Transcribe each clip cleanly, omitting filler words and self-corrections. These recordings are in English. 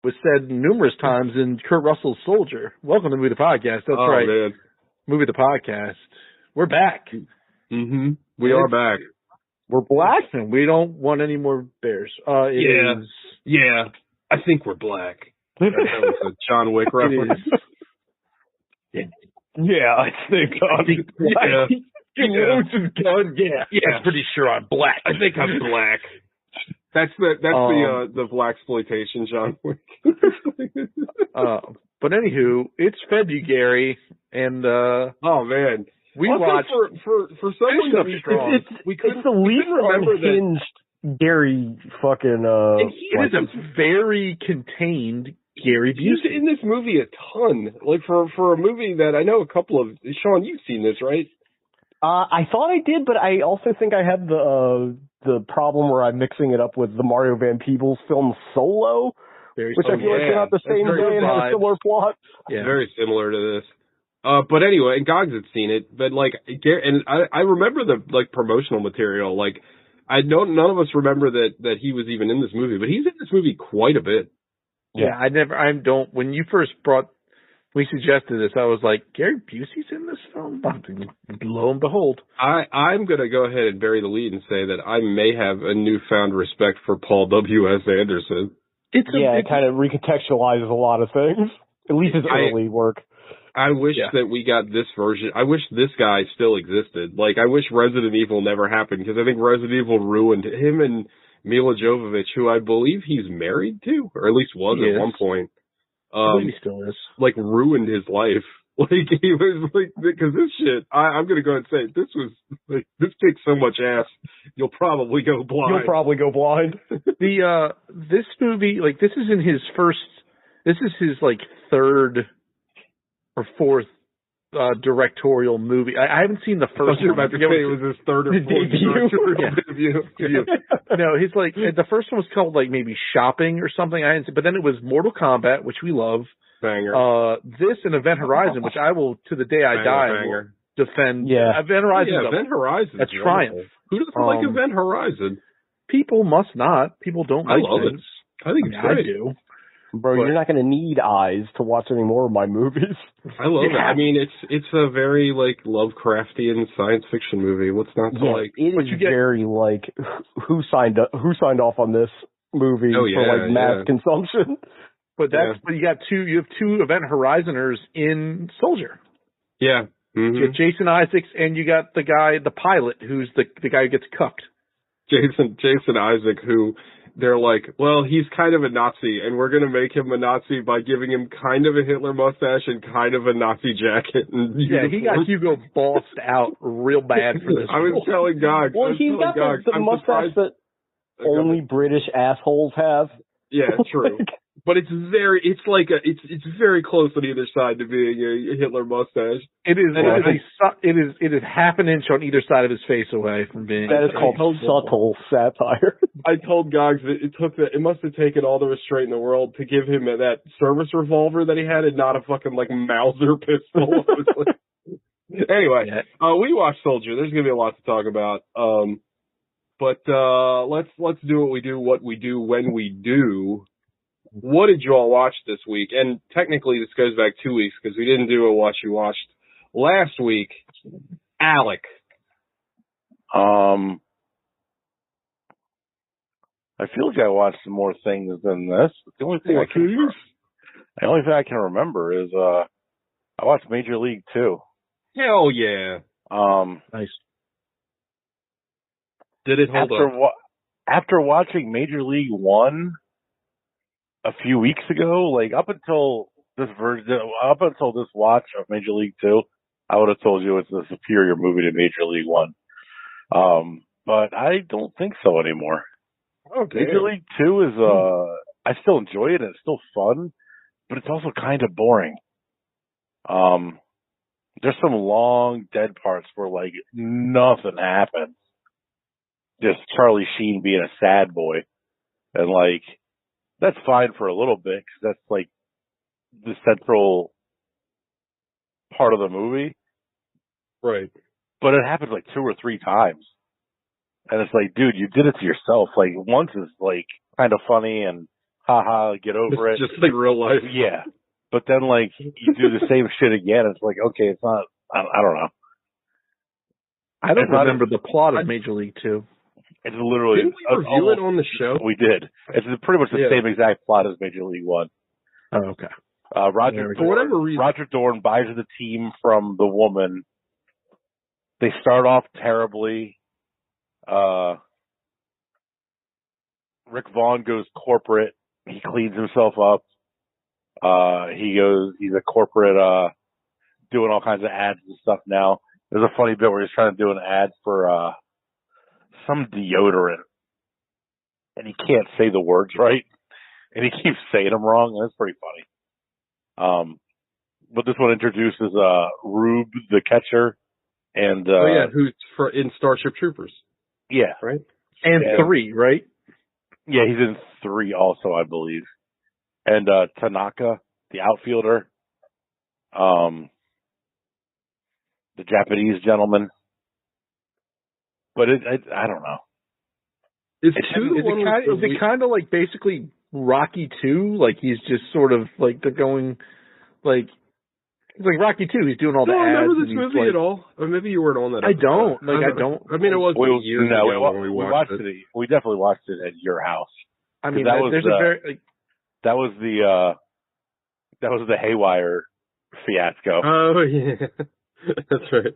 was said numerous times in Kurt Russell's Soilder. Welcome to Movie the Podcast. That's right. Man. Movie the Podcast. We're back. Mm-hmm. We are back. We're black, and we don't want any more bears. Yeah. I think we're black. That was a John Wick reference. Yeah, I think I'm black. Yeah. I'm pretty sure I'm black. I think I'm black. That's the blaxploitation John Wick. But anywho, it's February, and oh man, we watched for someone it's the least unhinged Gary fucking. And he is a very contained Gary Busey. He's in this movie a ton. Like for a movie that I know a couple of. Sean, you've seen this, right? I thought I did, but I also think I had the problem where I'm mixing it up with the Mario Van Peebles film Solo, which I feel like came out the same day and had a similar plot. Yeah, very similar to this. But anyway, and Gogs had seen it, but like, and I remember the like promotional material. Like, I know none of us remember that he was even in this movie, but he's in this movie quite a bit. Yeah, when you first we suggested this, I was like, Gary Busey's in this film? Lo and behold. I'm going to go ahead and bury the lead and say that I may have a newfound respect for Paul W.S. Anderson. It kind of recontextualizes a lot of things, at least his early work. I wish that we got this version. I wish this guy still existed. Like, I wish Resident Evil never happened, because I think Resident Evil ruined him and Mila Jovovich, who I believe he's married to, or at least was at one point. I believe he still is. Like, ruined his life. Like, he was like, because this shit, I'm going to go ahead and say, this kicks so much ass, you'll probably go blind. This movie, like, this is his, like, third or fourth directorial movie. I haven't seen the first one. I forget it was his third or fourth debut. No, he's like, the first one was called like maybe Shopping or something. I didn't see, but then it was Mortal Kombat, which we love. Banger. This and Event Horizon, which I will, to the day I die, will defend. Yeah. Event Horizon. Event Horizon. A triumph. Who doesn't like Event Horizon? People must not. People don't like I love things. it. I think it's great. I do. Bro, you're not going to need eyes to watch any more of my movies. I love it. I mean, it's a very, like, Lovecraftian science fiction movie. What's not to like? It is very, like, who signed off on this movie for, like, mass consumption? But you have two Event Horizoners in Soilder. Yeah. Mm-hmm. You got Jason Isaacs, and you got the pilot, who's the guy who gets cucked. Jason Isaac, who they're like, well, he's kind of a Nazi, and we're going to make him a Nazi by giving him kind of a Hitler mustache and kind of a Nazi jacket. And he got Hugo bossed out real bad for this. I was telling Gogs. Well, he's got the mustache that only British assholes have. Yeah, true. But it's very close on either side to being a Hitler mustache. It is half an inch on either side of his face away from being. That is called subtle satire. I told Gogs that it must have taken all the restraint in the world to give him that service revolver that he had and not a fucking like Mauser pistol. Anyway, we watched Soilder. There's gonna be a lot to talk about. But let's do what we do when we do. What did you all watch this week? And technically, this goes back 2 weeks because we didn't do a Watch You Watched last week. Alec. I feel like I watched some more things than this. The only thing I can remember is I watched Major League 2. Hell yeah. Nice. Did it hold up? After watching Major League 1 a few weeks ago, like up until this watch of Major League 2, I would have told you it's a superior movie to Major League 1. But I don't think so anymore. Okay. Major League 2 is, I still enjoy it and it's still fun, but it's also kind of boring. There's some long dead parts where like nothing happens. Just Charlie Sheen being a sad boy. And like, that's fine for a little bit because that's like the central part of the movie. Right. But it happens like 2 or 3 times. And it's like, dude, you did it to yourself. Like once is like kind of funny and haha, get over it. Just like real life. Yeah. But then, like, you do the same shit again. It's like, okay, it's not, I don't know. I don't remember the plot of Major League 2. It's literally. Didn't we review it on the show? We did. It's pretty much the same exact plot as Major League 1. Oh, okay. Roger Dorn buys the team from the woman. They start off terribly. Rick Vaughn goes corporate. He cleans himself up. He's a corporate, doing all kinds of ads and stuff now. There's a funny bit where he's trying to do an ad for, some deodorant. And he can't say the words right. And he keeps saying them wrong. That's pretty funny. But this one introduces, Rube, the catcher. And, who's in Starship Troopers. Yeah. Right? And 3, right? Yeah, he's in 3 also, I believe. And Tanaka, the outfielder, the Japanese gentleman. But I don't know. Is it kind of like basically Rocky 2? Like he's just sort of like they're going like it's like Rocky 2. He's doing all the ads. I don't remember this movie at all. Or maybe you weren't on that episode. I don't. I mean, it was years ago when we watched it. We definitely watched it at your house. I mean, that was the Haywire fiasco. Oh yeah, that's right.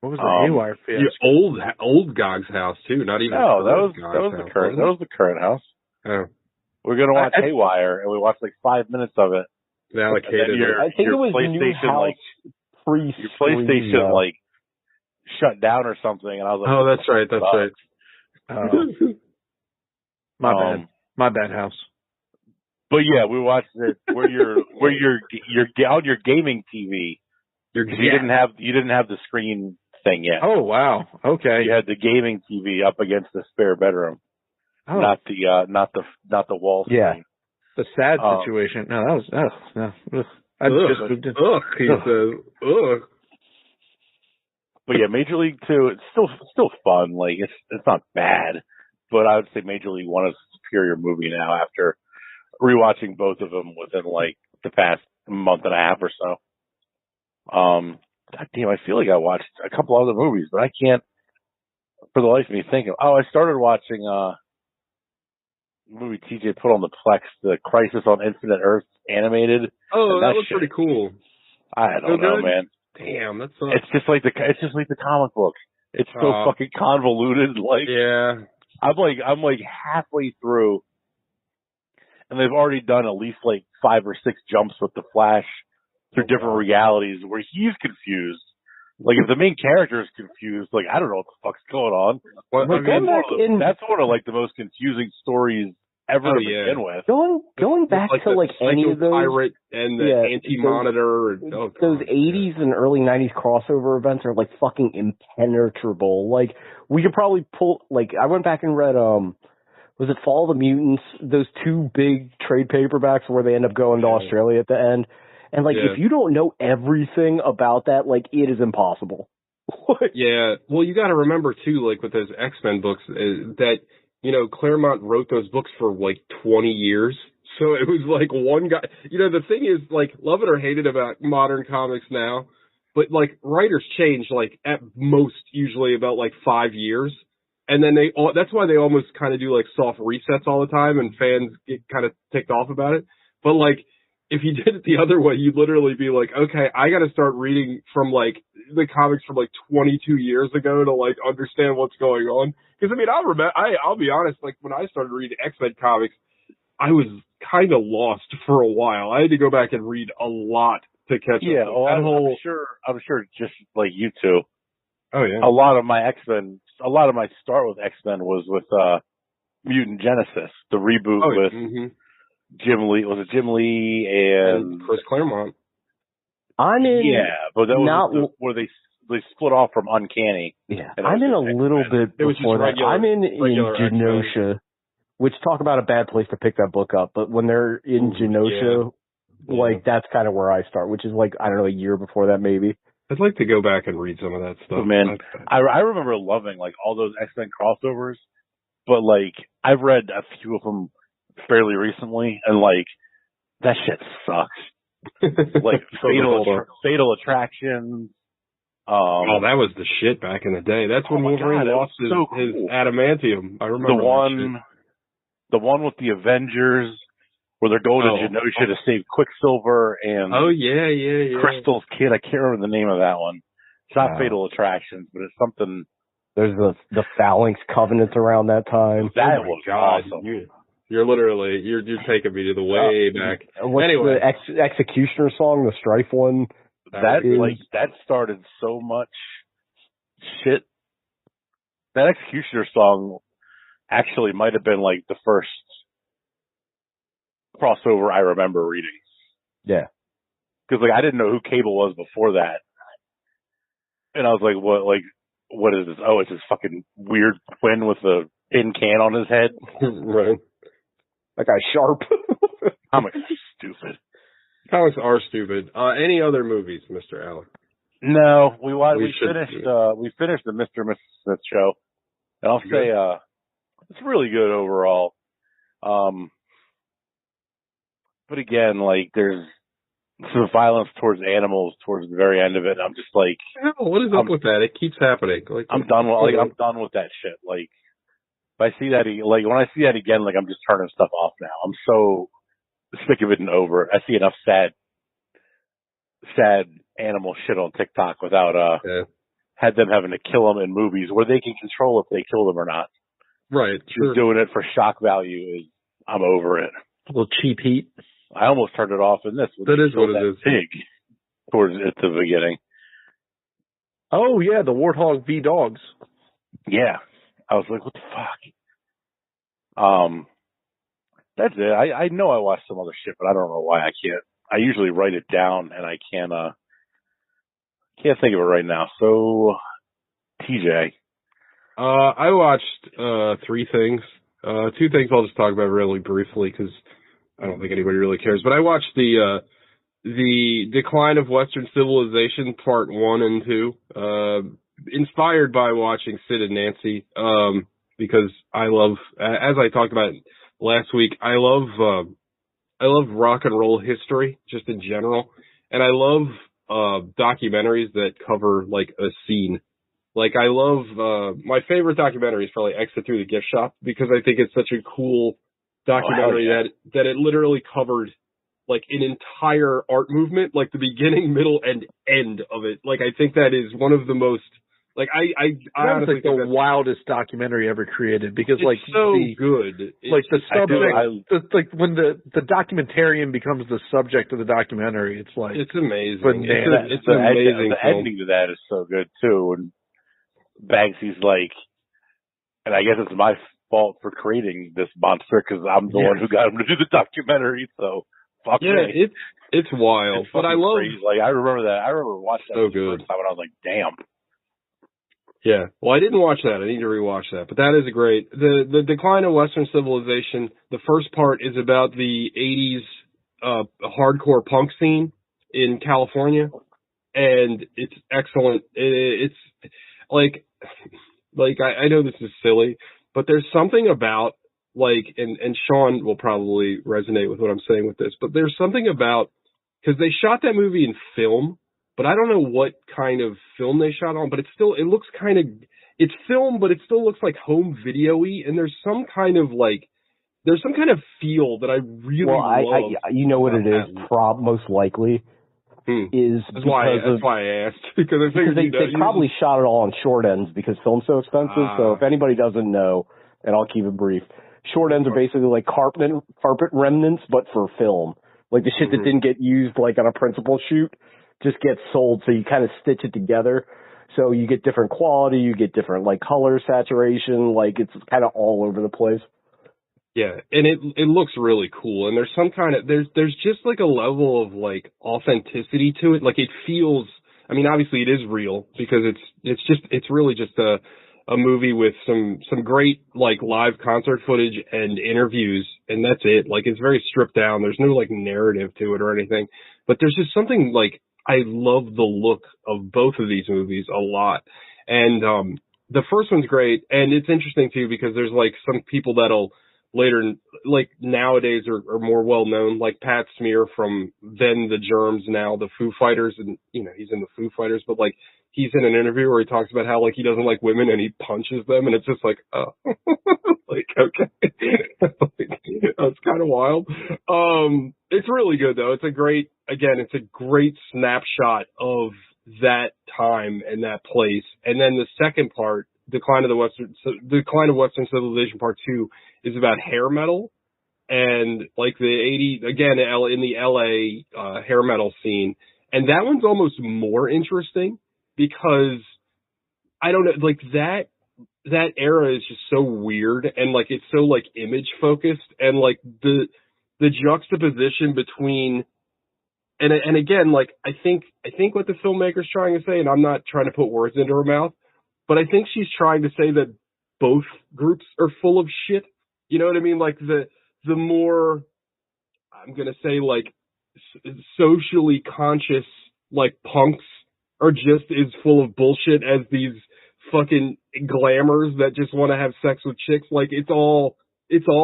What was the Haywire fiasco? The old Gog's house too. Not even. No, that was the current. That was the current house. Oh, we're gonna watch Haywire, and we watched like 5 minutes of it. They allocated. I think it was new house your PlayStation like shut down or something, and I was like, "Oh, that's right. That's right." My bad. My bad house. But yeah, we watched it where you're on your gaming TV. You didn't have the screen thing yet. Oh wow. Okay. You had the gaming TV up against the spare bedroom. Oh. Not the wall screen. Yeah. The sad situation. No, that was no. I just moved in. He says, ugh. But yeah, Major League 2, it's still fun. Like it's not bad, but I would say Major League 1 is a superior movie now after rewatching both of them within like the past month and a half or so. God damn, I feel like I watched a couple other movies, but I can't for the life of me think of. Oh, I started watching movie TJ put on the Plex, the Crisis on Infinite Earth animated. Oh, that was pretty cool. I don't know, man. Damn, that's it's just like the comic book. It's so fucking convoluted. Like, yeah, I'm like halfway through, and they've already done at least like 5 or 6 jumps with the Flash through different realities where he's confused. Like, if the main character is confused, like, I don't know what the fuck's going on. Well, that's one of like the most confusing stories ever to begin with. Going back to like any of those pirate and the anti-monitor, those 80s and early 90s crossover events are like fucking impenetrable. Like, we could probably pull, like, I went back and read was it Fall of the Mutants? Those 2 big trade paperbacks where they end up going to Australia at the end. And, like, if you don't know everything about that, like, it is impossible. Yeah. Well, you got to remember, too, like, with those X-Men books, that, you know, Claremont wrote those books for, like, 20 years. So it was, like, one guy. You know, the thing is, like, love it or hate it about modern comics now, but, like, writers change, like, at most, usually about, like, 5 years. And then that's why they almost kind of do, like, soft resets all the time, and fans get kind of ticked off about it. But, like, if you did it the other way, you'd literally be like, okay, I got to start reading from like the comics from like 22 years ago to like understand what's going on. Because I mean, I'll be honest, like when I started reading X-Men comics, I was kind of lost for a while. I had to go back and read a lot to catch up. Yeah, I'm sure, just like you two. Oh yeah. A lot of my start with X-Men was with Mutant Genesis, the reboot with. Jim Lee, was it Jim Lee and Chris Claremont? I'm in. Yeah, but that was where they split off from Uncanny. Yeah, I'm in a little bit before that. I'm in Genosha, which talk about a bad place to pick that book up. But when they're in Genosha, like that's kind of where I start, which is like I don't know, a year before that maybe. I'd like to go back and read some of that stuff. Oh, man, I remember loving like all those X-Men crossovers, but like I've read a few of them fairly recently, and like that shit sucks. Like Fatal Attraction. Oh, that was the shit back in the day. That's when Wolverine lost his adamantium. I remember the one with the Avengers where they're going to Genosha to save Quicksilver and Crystal's kid. I can't remember the name of that one. It's not Fatal Attractions, but it's something. There's the Phalanx Covenant around that time. That was awesome. You're literally you're taking me to the way back. What's anyway, the Executioner song, the Strife one? That started so much shit. That Executioner song actually might have been like the first crossover I remember reading. Yeah. Because like I didn't know who Cable was before that. And I was like, what is this? Oh, it's this fucking weird twin with a tin can on his head. Right. That guy's sharp. Comics are stupid. Comics are stupid. Any other movies, Mr. Allen? No, we finished the Mr. and Mrs. Smith show. And I'll say, it's really good overall. But again, like there's some violence towards animals towards the very end of it. And I'm just like, what is up with that? It keeps happening. Like I'm done with that shit. Like if I see that, like when I see that again, like I'm just turning stuff off now. I'm so sick of it and over. I see enough sad animal shit on TikTok without had them having to kill them in movies where they can control if they kill them or not. Right. Just doing it for shock value I'm over it. A little cheap heat. I almost turned it off in this. That is what it is. Pig towards at the beginning. Oh yeah, the Warthog v Dogs. Yeah. I was like, what the fuck? That's it. I know I watched some other shit, but I don't know why I can't. I usually write it down and I can't think of it right now. So, TJ. I watched 3 things. 2 things I'll just talk about really briefly because I don't think anybody really cares. But I watched the Decline of Western Civilization Part 1 and 2, inspired by watching Sid and Nancy, because I love, as I talked about last week, I love rock and roll history just in general, and I love documentaries that cover like a scene. Like I love my favorite documentary is probably Exit Through the Gift Shop because I think it's such a cool documentary that it literally covered like an entire art movement, like the beginning, middle, and end of it. Like I think that is one of the most like I honestly think the wildest documentary ever created because it's like so good. Like the subject, like when the documentarian becomes the subject of the documentary, it's like it's amazing. It's an amazing. The ending to that is so good too. And Banksy's like, and I guess it's my fault for creating this monster because I'm the one who got him to do the documentary. So fuck me. It's wild. But I love crazy. Like I remember that. I remember watching that the first time and I was like, damn. Yeah. Well, I didn't watch that. I need to rewatch that. But that is a great. The Decline of Western Civilization. The first part is about the 80s hardcore punk scene in California, and it's excellent. It's like I know this is silly, but there's something about like, and Sean will probably resonate with what I'm saying with this, but there's something about, because they shot that movie in film, but I don't know what kind of film they shot on, but it looks kind of, it's film, but it still looks like home video-y, and there's some kind of feel that I really love. You know what it is, most likely, is that's why I asked. because they probably shot it all on short ends because film's so expensive, so if anybody doesn't know, and I'll keep it brief, short ends are basically like carpet remnants, but for film. Like the shit that didn't get used like on a principal shoot just gets sold, so you kind of stitch it together. So you get different quality, you get different like color saturation, like it's kind of all over the place. Yeah, and it looks really cool, and there's some kind of there's just like a level of like authenticity to it. Like it feels, I mean, obviously it is real because it's really just a movie with some great like live concert footage and interviews, and that's it. Like it's very stripped down. There's no like narrative to it or anything, but there's just something like, I love the look of both of these movies a lot. And the first one's great, and it's interesting too because there's like some people that'll later, like nowadays are more well known, like Pat Smear from then the Germs, now the Foo Fighters, and he's in the Foo Fighters, but like he's in an interview where he talks about how like he doesn't like women and he punches them, and it's just like, oh, like okay, that's kind of wild. It's really good though. It's a great snapshot of that time and that place. And then the second part, Decline of Western Civilization Part 2, is about hair metal and like the 80s, again, in the LA hair metal scene. And that one's almost more interesting because I don't know, like that era is just so weird and like it's so like image focused and like the juxtaposition between and again, like I think what the filmmaker's trying to say, and I'm not trying to put words into her mouth, but I think she's trying to say that both groups are full of shit. You know what I mean? Like the more, I'm gonna say, like socially conscious like punks are just as full of bullshit as these fucking glamours that just want to have sex with chicks. Like it's all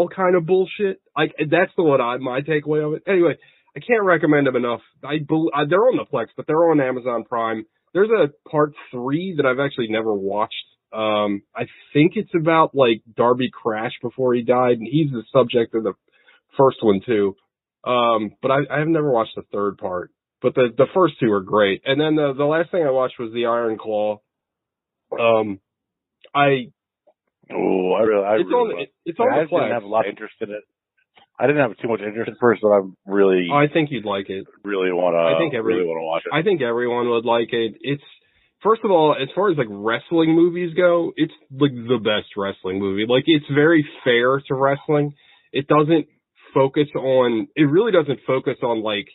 kind of bullshit. Like that's my takeaway of it. Anyway, I can't recommend them enough. They're on the Plex, but they're on Amazon Prime. There's a part 3 that I've actually never watched. I think it's about like Darby Crash before he died, and he's the subject of the first one too. But I have never watched the third part. But the first 2 are great. And then the last thing I watched was The Iron Claw. It's on the Plex. Didn't have a lot of interest in it. I didn't have too much interest at first, but I think you'd like it. Really want to watch it. I think everyone would like it. It's, first of all, as far as like wrestling movies go, it's like the best wrestling movie. Like it's very fair to wrestling. It really doesn't focus on like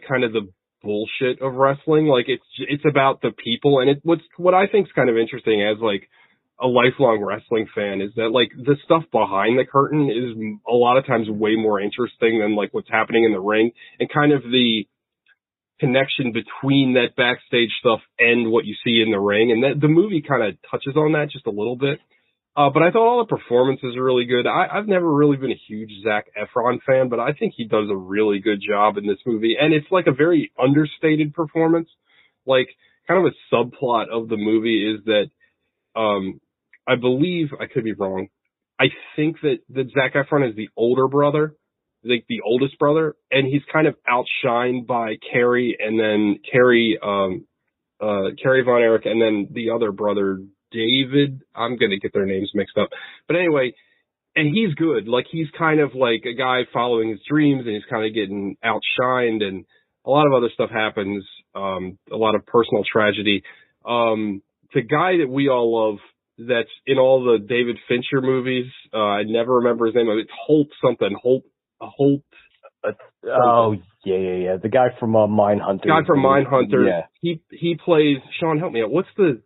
kind of the bullshit of wrestling. Like it's about the people, and what I think is kind of interesting as like a lifelong wrestling fan is that like the stuff behind the curtain is a lot of times way more interesting than like what's happening in the ring, and kind of the connection between that backstage stuff and what you see in the ring. And that the movie kind of touches on that just a little bit. But I thought all the performances are really good. I've never really been a huge Zac Efron fan, but I think he does a really good job in this movie. And it's like a very understated performance. Like kind of a subplot of the movie is that, I believe, I could be wrong, I think that Zac Efron is the older brother, like the oldest brother, and he's kind of outshined by Carrie Von Erich, and then the other brother, David. I'm going to get their names mixed up. But anyway, and he's good. Like he's kind of like a guy following his dreams, and he's kind of getting outshined, and a lot of other stuff happens, a lot of personal tragedy. The guy that we all love, that's in all the David Fincher movies, I never remember his name. It's Holt something. Holt. Oh yeah. The guy from Mindhunter. Yeah. He plays. Sean, help me out. What's the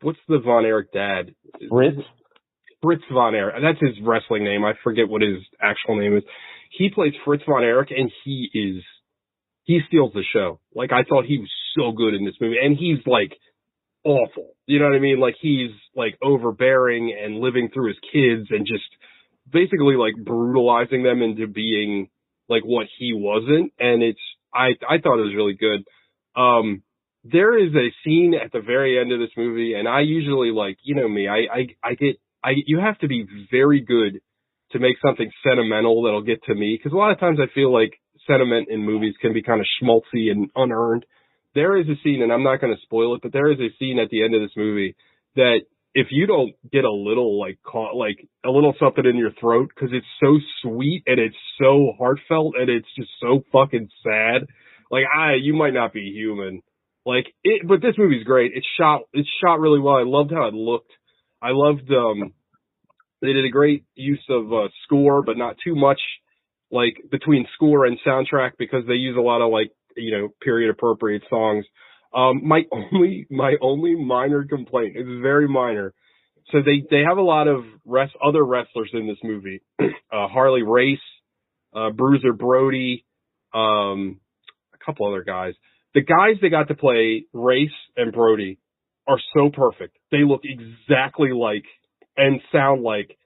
Von Erich dad? Fritz Von Erich. That's his wrestling name. I forget what his actual name is. He plays Fritz Von Erich, and he steals the show. Like I thought he was so good in this movie, and he's like awful. You know what I mean? Like he's like overbearing and living through his kids and just basically like brutalizing them into being like what he wasn't. And I thought it was really good. There is a scene at the very end of this movie, and I usually, like, you know me, you have to be very good to make something sentimental that'll get to me, because a lot of times I feel like sentiment in movies can be kind of schmaltzy and unearned. There is a scene, and I'm not going to spoil it, but there is a scene at the end of this movie that if you don't get a little, like a little something in your throat, because it's so sweet and it's so heartfelt and it's just so fucking sad, like, you might not be human. Like, but this movie's great. It's shot really well. I loved how it looked. I loved, they did a great use of, score, but not too much, like, between score and soundtrack, because they use a lot of, like, you know, period appropriate songs. My only minor complaint, it's very minor. So they have a lot of other wrestlers in this movie. Harley Race, Bruiser Brody, a couple other guys. The guys they got to play Race and Brody are so perfect. They look exactly like and sound like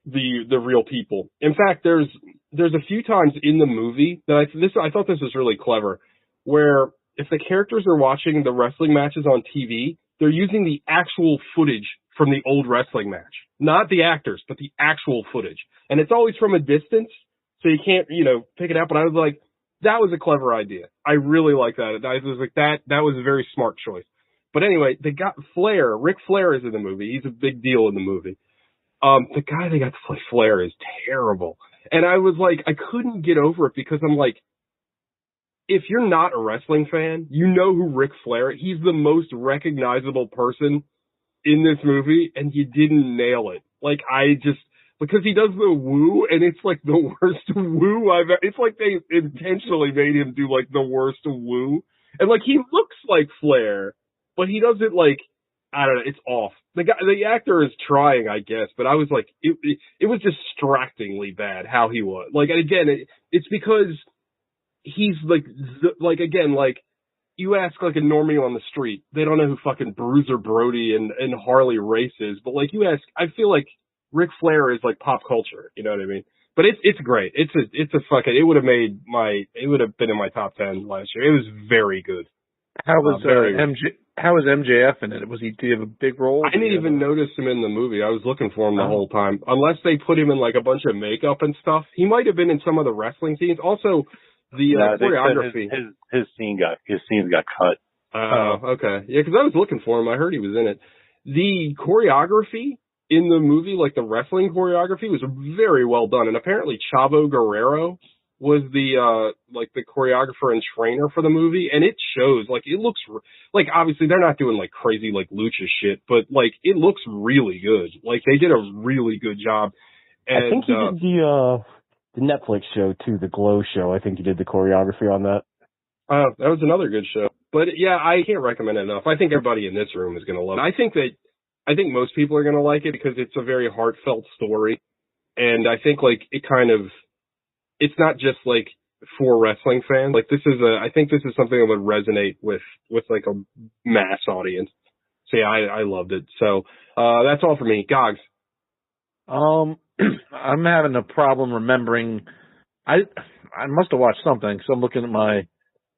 the real people. In fact, there's a few times in the movie that I thought this was really clever, where if the characters are watching the wrestling matches on TV, they're using the actual footage from the old wrestling match. Not the actors, but the actual footage. And it's always from a distance, so you can't, pick it out. But I was like, that was a clever idea. I really like that. I was like, that was a very smart choice. But anyway, they got Flair. Ric Flair is in the movie. He's a big deal in the movie. The guy they got to play Flair is terrible. And I was like, I couldn't get over it because I'm like, if you're not a wrestling fan, you know who Ric Flair is. He's the most recognizable person in this movie, and you didn't nail it. Like, because he does the woo, and it's like the worst woo it's like they intentionally made him do like the worst woo. And like, he looks like Flair, but he does it like, I don't know, it's off. The actor is trying, I guess, but I was like, it was distractingly bad how he was. Like, again, it's because he's like, you ask like a normie on the street, they don't know who fucking Bruiser Brody and Harley Race is, but like you ask, I feel like Ric Flair is like pop culture, you know what I mean? But it's great. It would have been in my top 10 last year. It was very good. How was MJF in it? Did he have a big role? I didn't even notice him in the movie. I was looking for him the whole time. Unless they put him in like a bunch of makeup and stuff. He might have been in some of the wrestling scenes. Also, the choreography. His scenes got cut. Okay. Yeah, because I was looking for him. I heard he was in it. The choreography in the movie, like the wrestling choreography, was very well done. And apparently Chavo Guerrero was the choreographer and trainer for the movie, and it shows. Like, it looks like, obviously they're not doing like crazy like lucha shit, but like it looks really good. Like, they did a really good job. And I think he did the Netflix show too, the Glow show. I think he did the choreography on that. That was another good show. But yeah, I can't recommend it enough. I think everybody in this room is going to love it. I think most people are going to like it because it's a very heartfelt story, and I think like it's not just like for wrestling fans. Like, I think this is something that would resonate with like a mass audience. So yeah, I loved it. So, that's all for me. Gogs. I'm having a problem remembering. I must have watched something. So I'm looking at my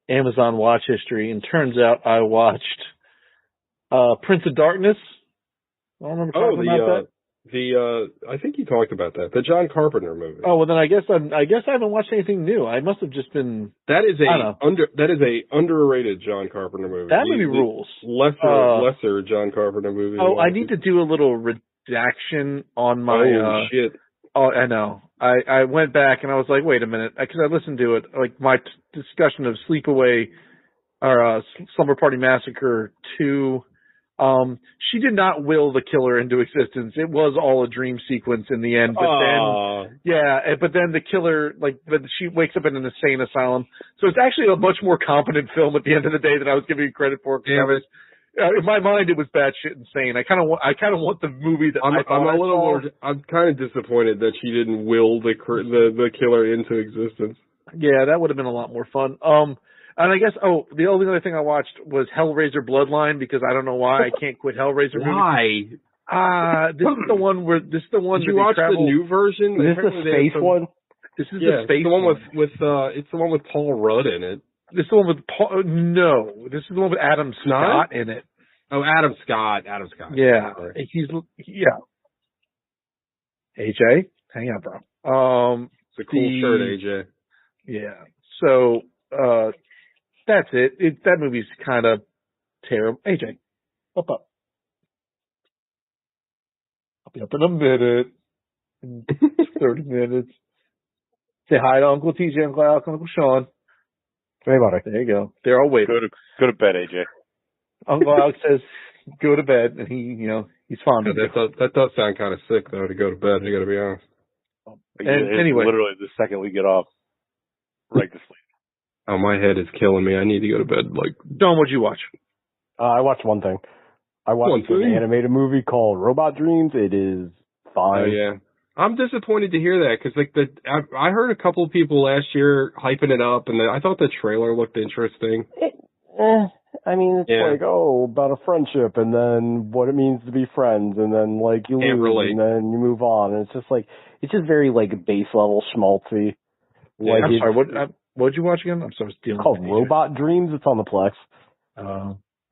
Amazon watch history, and turns out I watched, Prince of Darkness. I don't remember talking about that. I think you talked about that. The John Carpenter movie. Oh, well then I guess I haven't watched anything new. I must have just been. That is a underrated John Carpenter movie. That movie rules. Lesser Johon Carpenter movie. Oh, I need to do a little redaction on my. Shit. Oh, I know. I went back and I was like, wait a minute, because I listened to it, like my discussion of Sleepaway or Slumber Party Massacre 2. She did not will the killer into existence. It was all a dream sequence in the end. But then the killer, she wakes up in an insane asylum. So it's actually a much more competent film at the end of the day than I was giving you credit for. In my mind, it was batshit insane. I kind of want the movie that I'm kind of disappointed that she didn't will the killer into existence. Yeah, that would have been a lot more fun. And I guess, the only other thing I watched was Hellraiser Bloodline, because I don't know why I can't quit Hellraiser movies. Why? This is the one Did you watch the new version? Is this the space one? This is the space one. It's the one with Paul Rudd in it. This is the one with Paul, no, this is the one with Adam Scott in it. Oh, Adam Scott. Yeah. AJ, hang out, bro. It's a cool shirt, AJ. Yeah. So, that's it. That movie's kind of terrible. AJ, up. I'll be up in a minute. In 30 minutes. Say hi to Uncle TJ, Uncle Alex, Uncle Sean. Hey, buddy. There you go. They're all waiting. Go to bed, AJ. Uncle Alex says, go to bed, and he's fond of it. That does sound kind of sick, though, to go to bed, I gotta be honest. And anyway. Literally, the second we get off, right to sleep. Oh, my head is killing me. I need to go to bed. Don, what'd you watch? I watched one thing. I watched an animated movie called Robot Dreams. It is fine. Oh, yeah. I'm disappointed to hear that, because I heard a couple of people last year hyping it up, and I thought the trailer looked interesting. I mean, it's like, oh, about a friendship, and then what it means to be friends, and then, like, you lose, and then you move on, and it's just, like, it's just very, like, base-level schmaltzy. Like, I'm sorry, what'd you watch again? I'm sorry, it's called Robot Dreams. It's on the Plex.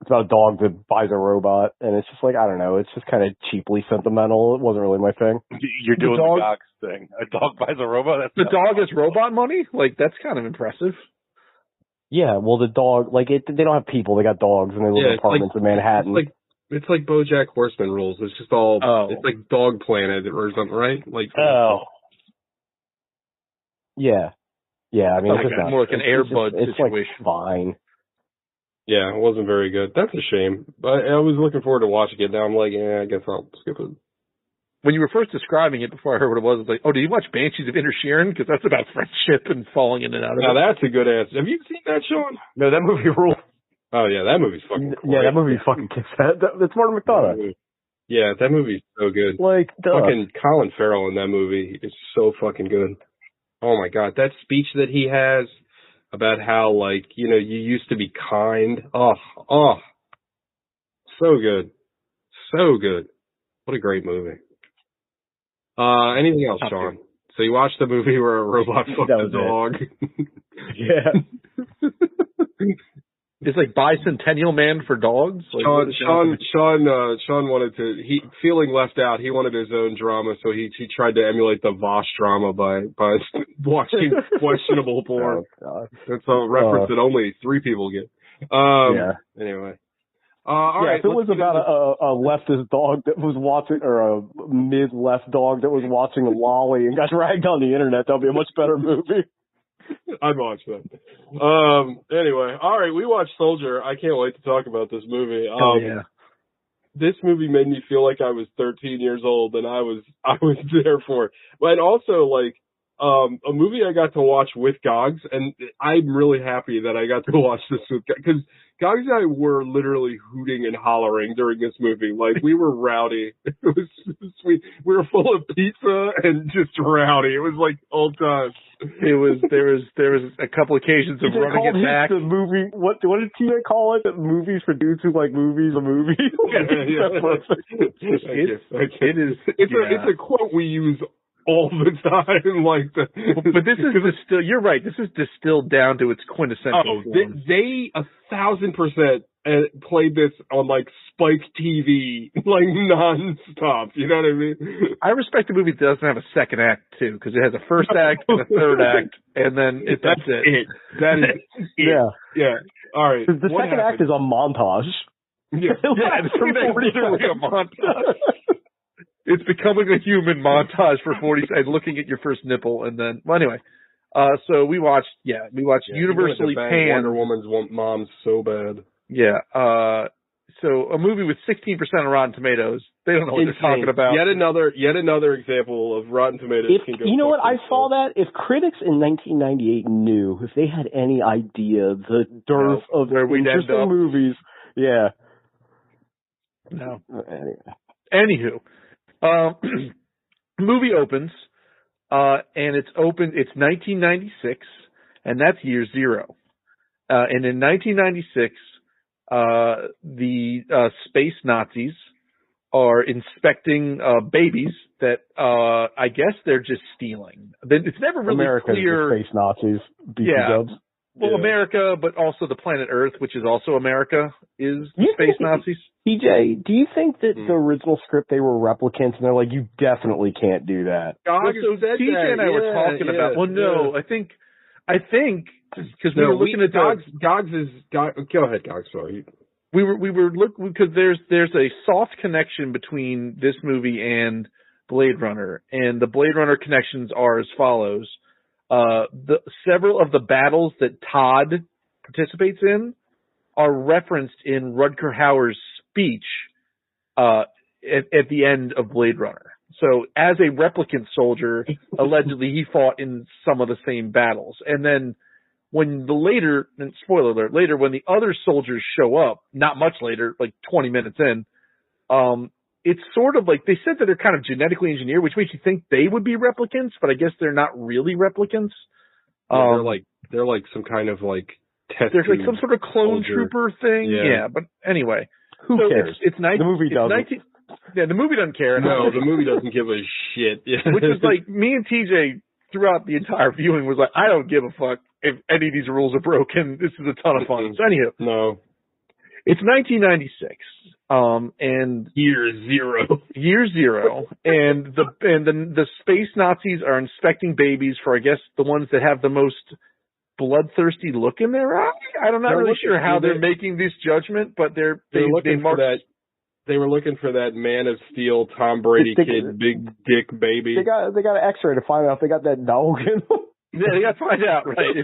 It's about a dog that buys a robot, and it's just like, I don't know, it's just kind of cheaply sentimental. It wasn't really my thing. You're doing the Gox thing. A dog buys a robot? The dog has robot money? Like, that's kind of impressive. Yeah, well, the dog, like, they don't have people. They got dogs, and they live in apartments in Manhattan. It's like BoJack Horseman rules. It's just all, it's like Dog Planet or something, right? Like, Yeah. Yeah, I mean, it's just more like an Airbud situation. It's, like, fine. Yeah, it wasn't very good. That's a shame. But I was looking forward to watching it. Now I'm like, I guess I'll skip it. When you were first describing it before I heard what it was like, oh, did you watch Banshees of Inisherin? Because that's about friendship and falling in and out of it. Now, that's a good answer. Have you seen that, Sean? No, that movie rules. Oh, yeah, that movie's fucking cool. Yeah, that movie fucking kicks that. That's Martin McDonough. Yeah, that movie's so good. Like, fucking Colin Farrell in that movie is so fucking good. Oh, my God. That speech that he has about how, like, you used to be kind. Oh, so good. So good. What a great movie. Anything else, Sean? So you watched the movie where a robot fucked a dog? Yeah. It's like Bicentennial Man for dogs? Like, Sean wanted to, feeling left out, he wanted his own drama, so he tried to emulate the Vosh drama by watching questionable porn. Oh, That's a reference that only 3 people get. Anyway. All right, if it was about a leftist dog that was watching, or a mid-left dog that was watching Lolly and got dragged on the internet, that'll be a much better movie. I'd watch that. Anyway, all right, we watched Soilder. I can't wait to talk about this movie. This movie made me feel like I was 13 years old, and I was there for it. But also, like, a movie I got to watch with Gogs, and I'm really happy that I got to watch this with Gogs, because Gogs and I were literally hooting and hollering during this movie. Like, we were rowdy. It was sweet. We were full of pizza and just rowdy. It was like old times. There was a couple occasions of running it back. The movie, what did Tia call it? The movies for dudes who like movies, a movie. It's a quote we use all the time, like but this is distilled. You're right. This is distilled down to its quintessential form. They 1,000% played this on like Spike TV, like nonstop. You know what I mean? I respect the movie that doesn't have a second act too, because it has a first act and a third act, and then that's it. That is it. Yeah. All right. The second act is a montage. Yeah, it's literally a montage. It's becoming a human montage for 40 seconds, looking at your first nipple, and then, well, anyway. So we watched Universally Panned. Wonder Woman's mom's so bad. Yeah. So a movie with 16% of Rotten Tomatoes. They don't know what they're talking about. Yet another example of Rotten Tomatoes. You know what? I saw that. If critics in 1998 knew, if they had any idea the dearth of interesting movies, yeah. No. Anywho. Movie opens, and it's 1996, and that's year 0. And in 1996, the space Nazis are inspecting babies that I guess they're just stealing. It's never really clear. The space Nazis. Dubs. Well, America, but also the planet Earth, which is also America, is the space Nazis. TJ, do you think that the original script, they were replicants, and they're like, you definitely can't do that? TJ and I were talking about. Well, no, I think because we were looking at Gogs is. Go ahead, Gogs. Sorry. We were looking because there's a soft connection between this movie and Blade Runner, and the Blade Runner connections are as follows. Several of the battles that Todd participates in are referenced in Rutger Hauer's speech at the end of Blade Runner. So as a replicant soldier, allegedly he fought in some of the same battles. And then when and spoiler alert, later when the other soldiers show up, not much later, like 20 minutes in, it's sort of like, they said that they're kind of genetically engineered, which makes you think they would be replicants, but I guess they're not really replicants. They're like some kind of like There's like some sort of clone trooper thing. Yeah, but anyway. Who cares? It's the movie doesn't. The movie doesn't care. No, the movie doesn't give a shit. Which is like, me and TJ, throughout the entire viewing, was like, I don't give a fuck if any of these rules are broken. This is a ton of fun. So anywho. No. It's 1996. And Year zero. And the space Nazis are inspecting babies for, I guess, the ones that have the most bloodthirsty look in their eye. I'm not really sure how they're making this judgment, but they were looking for that Man of Steel, Tom Brady kid, big dick baby. They got an X-ray to find out if they got that dog in them. Yeah, they got to find out, right?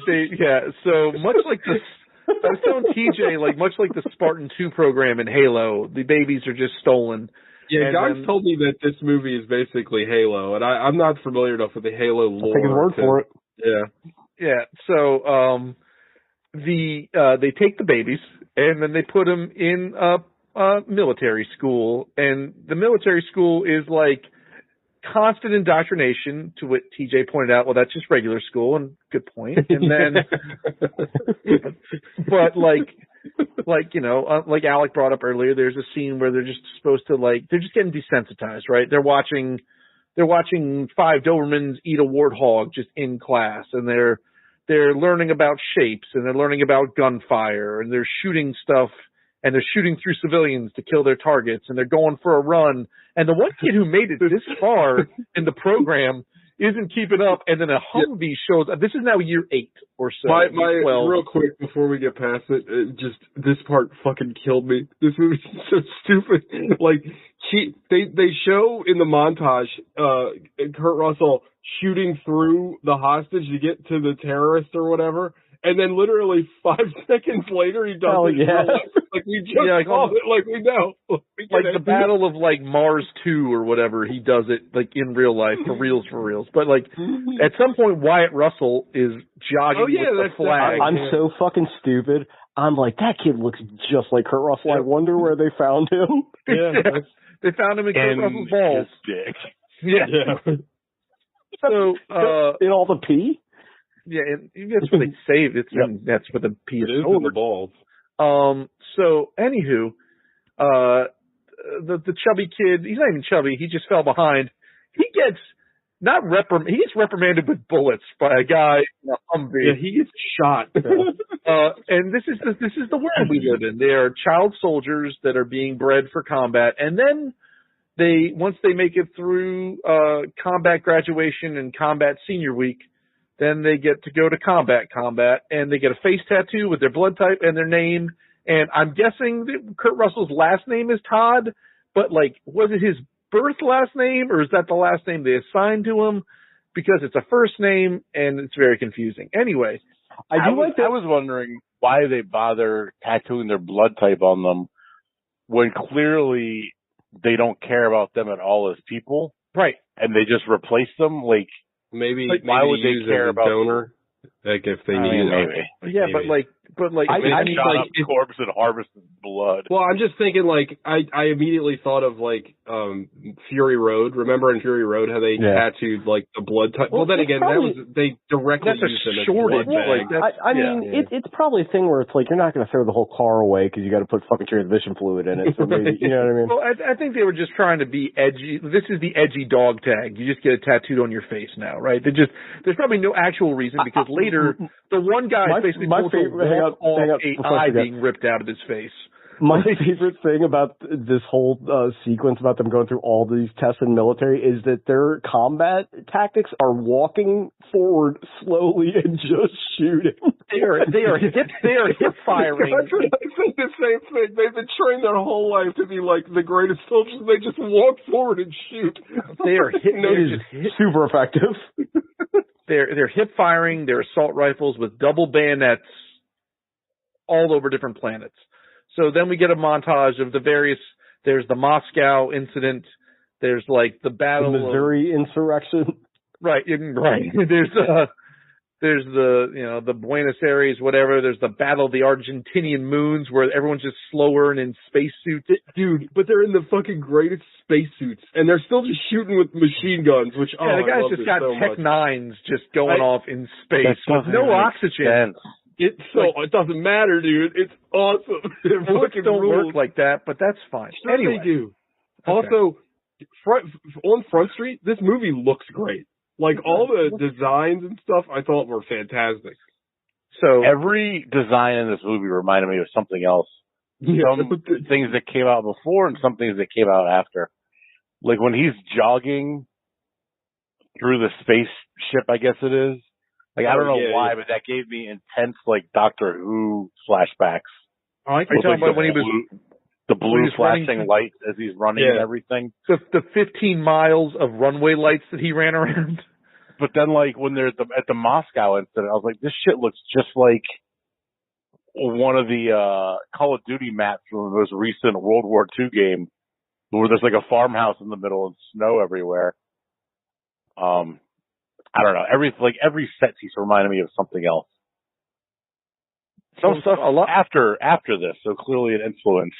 So much like the I was telling TJ, like much like the Spartan 2 program in Halo, the babies are just stolen. Yeah, guys told me that this movie is basically Halo, and I'm not familiar enough with the Halo lore. I'll take his word for it. Yeah. So they take the babies and then they put them in military school, and the military school is like constant indoctrination, to what TJ pointed out. Well, that's just regular school, and good point. And then, but like Alec brought up earlier, there's a scene where they're just supposed to they're just getting desensitized, right? They're watching 5 Dobermans eat a warthog just in class, and they're learning about shapes, and they're learning about gunfire, and they're shooting stuff. And they're shooting through civilians to kill their targets, and they're going for a run. And the one kid who made it this far in the program isn't keeping up, and then a Humvee shows up. This is now year 8 or so. Real quick, before we get past it, just this part fucking killed me. This movie's so stupid. They show in the montage Kurt Russell shooting through the hostage to get to the terrorist or whatever. And then literally 5 seconds later, he does it. Yeah. Like we just called it, like we know. Like the battle of Mars 2 or whatever, he does it in real life, for reals. But at some point, Wyatt Russell is jogging with the flag. I'm so fucking stupid. I'm like, that kid looks just like Kurt Russell. I wonder where they found him. Yeah. They found him in Kurt Russell's balls. Dick. Yeah. So in all the pee. Yeah, and that's where they saved it. That's where the P is in the balls. So, anywho, the chubby kid, he's not even chubby, he just fell behind. He gets he gets reprimanded with bullets by a guy in a Humvee. Yeah, he gets shot. And this is the world we live in. They are child soldiers that are being bred for combat, and then once they make it through combat graduation and combat senior week, then they get to go to combat, and they get a face tattoo with their blood type and their name. And I'm guessing that Kurt Russell's last name is Todd, but was it his birth last name, or is that the last name they assigned to him? Because it's a first name, and it's very confusing. Anyway, I was wondering why they bother tattooing their blood type on them when clearly they don't care about them at all as people. Right. And they just replace them, Maybe why would they care about donor? If they need maybe. Yeah, maybe. but I mean, corpse and harvested blood. Well, I'm just thinking I immediately thought of Fury Road. Remember in Fury Road how they tattooed the blood type? Well, then again, they directly used it as blood bag. I mean, it's probably a thing where it's you're not going to throw the whole car away because you got to put fucking transmission fluid in it. So maybe, you know what I mean? Well, I think they were just trying to be edgy. This is the edgy dog tag. You just get it tattooed on your face now, right? There's probably no actual reason, because later the one guy is basically told to walk on an eye being ripped out of his face. My favorite thing about this whole sequence about them going through all these tests in military is that their combat tactics are walking forward slowly and just shooting. They are hip firing. I think the same thing. They've been trained their whole life to be the greatest soldiers. They just walk forward and shoot. They are super effective. They're hip firing. They're assault rifles with double bayonets all over different planets. So then we get a montage of the various. There's the Moscow incident. There's the battle, the Missouri insurrection. Right. There's the Buenos Aires, whatever. There's the battle of the Argentinian moons, where everyone's just slower and in spacesuits. Dude, but they're in the fucking greatest spacesuits, and they're still just shooting with machine guns, which, the guys just got Tech 9s just going off in space with no oxygen. It doesn't matter, dude. It's awesome. It Bullets fucking don't rules. work like that, but that's fine. Sure Anyway. they do. Okay. Also, on Front Street, this movie looks great. Like, all the designs and stuff I thought were fantastic. So every design in this movie reminded me of something else. Some things that came out before and some things that came out after. Like when he's jogging through the spaceship, I guess it is. Like, I don't know why, but that gave me intense, like, Doctor Who flashbacks. I can talk about when he was the blue flashing lights as he's running and everything. The 15 miles of runway lights that he ran around. But then, like, when they're at the Moscow incident, I was like, this shit looks just like one of the Call of Duty maps from the most recent World War II game, where there's like a farmhouse in the middle and snow everywhere. I don't know. Every set piece reminded me of something else. Some stuff after this, so clearly it influenced.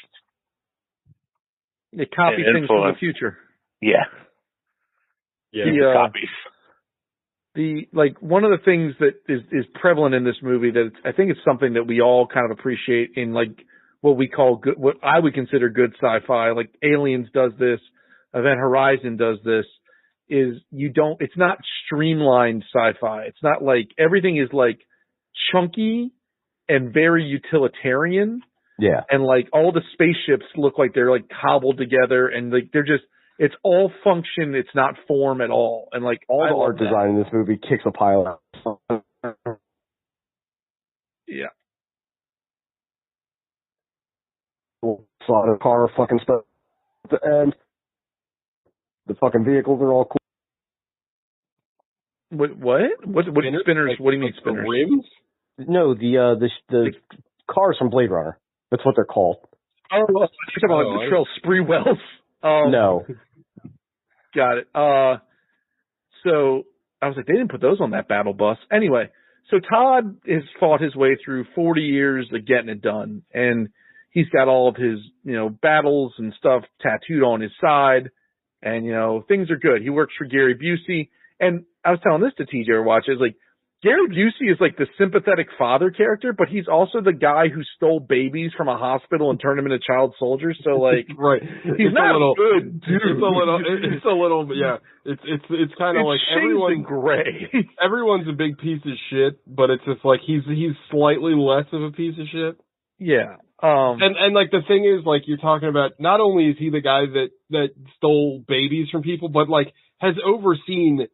It copied things from the future. Yeah. Yeah. Copies. One of the things that is prevalent in this movie that I think it's something that we all kind of appreciate in like what we call good, what I would consider good sci-fi, like Aliens does this, Event Horizon does this, is it's not streamlined sci-fi. It's not like everything is like chunky and very utilitarian. Yeah. And like all the spaceships look like they're like cobbled together and like they're just, it's all function. It's not form at all. And like all the art design in this movie kicks a pile out. Yeah. Slaughter car fucking stuff at the end. The fucking vehicles are all cool. What spinners? What do you mean spinners? Rims? No, the cars from Blade Runner. That's what they're called. Oh, you're talking about the Trail Spree-Wells. No. Got it. So I was like, they didn't put those on that battle bus. Anyway, so Todd has fought his way through 40 years of getting it done, and he's got all of his, battles and stuff tattooed on his side, and, things are good. He works for Gary Busey, and I was telling this to TJ watch. It's like, Gary Busey is like the sympathetic father character, but he's also the guy who stole babies from a hospital and turned them into child soldiers. So like, right, he's not a good dude. It's a little, yeah. It's kind of like everyone's gray. Everyone's a big piece of shit, but it's just like he's slightly less of a piece of shit. Yeah. And like the thing is, like you're talking about, not only is he the guy that stole babies from people, but like has overseen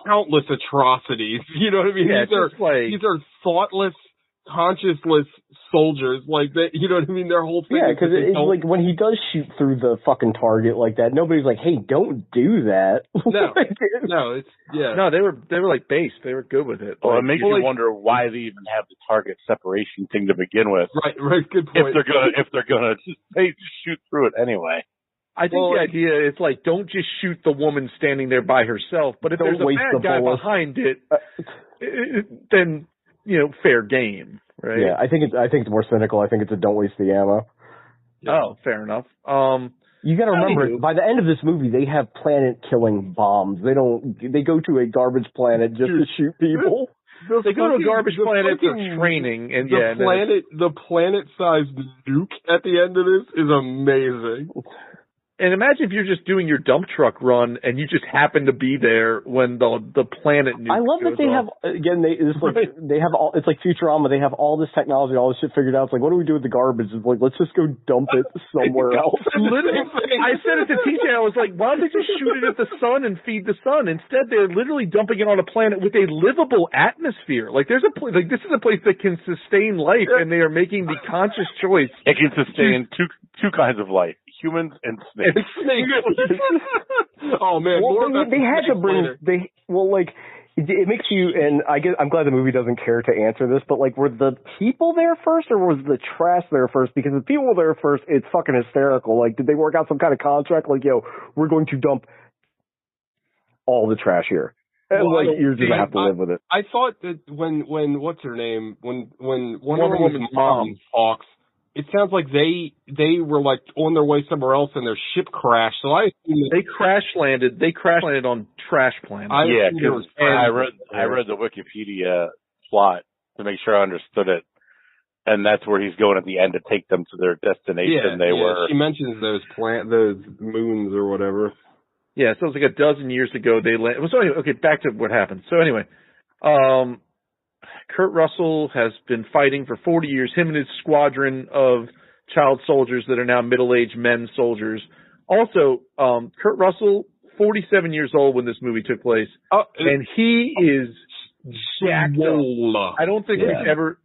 countless atrocities. You know what I mean? Yeah, these are thoughtless, conscienceless soldiers. Like that. You know what I mean? Their whole thing. Yeah, because it's like when he does shoot through the fucking target like that, nobody's like, "Hey, don't do that." No, No, they were like based. They were good with it. Well, it makes you wonder why they even have the target separation thing to begin with. Right. Good point. If they're gonna just shoot through it anyway. I think the idea is like, don't just shoot the woman standing there by herself, but if there's a bad guy behind it, then, fair game, right? Yeah, I think it's more cynical. I think it's a don't waste the ammo. Yeah. Oh, fair enough. You gotta remember, by the end of this movie, they have planet-killing bombs. They go to a garbage planet just to shoot people. They go to a garbage planet for training, and the planet-sized nuke at the end of this is amazing. And imagine if you're just doing your dump truck run and you just happen to be there when the planet nuke I love that they have, again, they have all, it's like Futurama, they have all this technology, all this shit figured out. It's like, what do we do with the garbage? It's like, let's just go dump it somewhere else. Literally, I said it to TJ, I was like, why don't they just shoot it at the sun and feed the sun? Instead, they're literally dumping it on a planet with a livable atmosphere. Like, this is a place that can sustain life, and they are making the conscious choice. It can sustain two kinds of life. Humans and snakes. Oh man! Well, they had to bring it makes you, and I'm glad the movie doesn't care to answer this, but like, were the people there first or was the trash there first? Because if the people were there first, it's fucking hysterical. Like, did they work out some kind of contract? Like, we're going to dump all the trash here. And you're just gonna have to live with it. I thought that when what's her name? When Wonder Woman's mom talks, it sounds like they were like on their way somewhere else and their ship crashed. So I assume they crash landed on Trash Planet. Yeah, because I read the Wikipedia plot to make sure I understood it. And that's where he's going at the end to take them to their destination. She mentions those moons or whatever. Yeah, so it was like a dozen years ago they landed. So anyway, okay, back to what happened. So anyway, Kurt Russell has been fighting for 40 years, him and his squadron of child soldiers that are now middle-aged men soldiers. Also, Kurt Russell, 47 years old when this movie took place, and he is jacked up. I don't think we've ever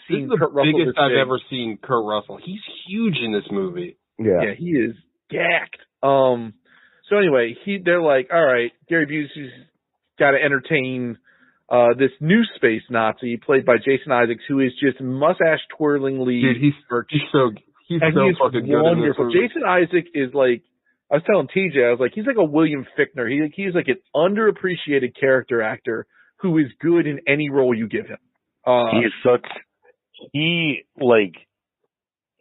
seen Kurt Russell. This is the biggest I've ever seen Kurt Russell. He's huge in this movie. Yeah, he is jacked. So anyway, they're like, all right, Gary Busey's got to entertain this new space Nazi played by Jason Isaacs, who is just mustache twirlingly. Dude, he's so fucking good in this movie. Jason Isaacs is like, I was telling TJ, I was like, he's like a William Fichtner. He's like an underappreciated character actor who is good in any role you give him. He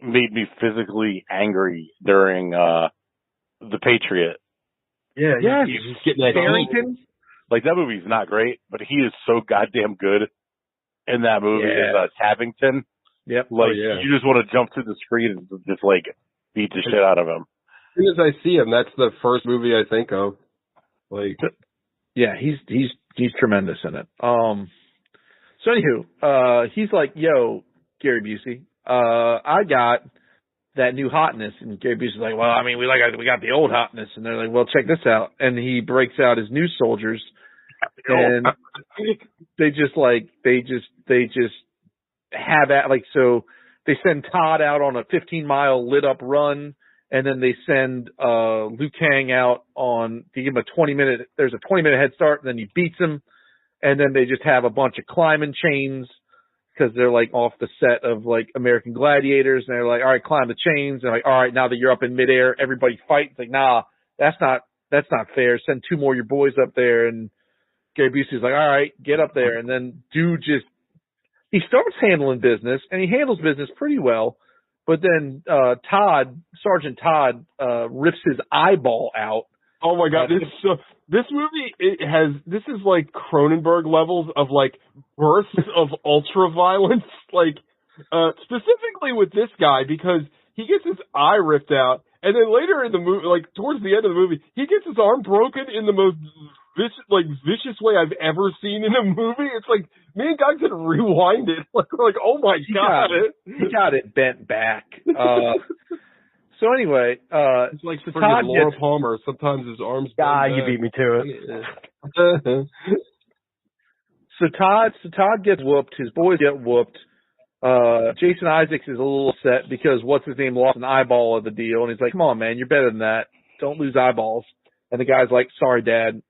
made me physically angry during The Patriot. Yeah, he's just getting that Barrington. Like, that movie's not great, but he is so goddamn good in that movie as Tappington. Yep. You just want to jump through the screen and just beat the shit out of him. As soon as I see him, that's the first movie I think of. Yeah, he's tremendous in it. So anywho, he's like, yo, Gary Busey, I got that new hotness. And Gary Busey's like, well, I mean, we got the old hotness. And they're like, well, check this out. And he breaks out his new soldiers. And they just have so they send Todd out on a 15-mile lit up run. And then they send Liu Kang out to give him a 20-minute, there's a 20-minute head start, and then he beats him. And then they just have a bunch of climbing chains because they're like off the set of like American Gladiators. And they're like, all right, climb the chains. And they're like, all right, now that you're up in midair, everybody fight. It's like, nah, that's not fair. Send two more of your boys up there. And Gary Busey's like, all right, get up there. And then he starts handling business, and he handles business pretty well. But then Sergeant Todd rips his eyeball out. Oh my God! This movie this is like Cronenberg levels of like bursts of ultra violence, specifically with this guy, because he gets his eye ripped out, and then later in the movie, like towards the end of the movie, he gets his arm broken in the most vicious way I've ever seen in a movie. It's like me and God could rewind it. Like oh my God, he got it bent back. So anyway, it's like Todd Laura Palmer. Sometimes his arms. You beat me to it. So Todd gets whooped. His boys get whooped. Jason Isaacs is a little upset because what's his name lost an eyeball of the deal, and he's like, "Come on, man, you're better than that. Don't lose eyeballs." And the guy's like, "Sorry, Dad."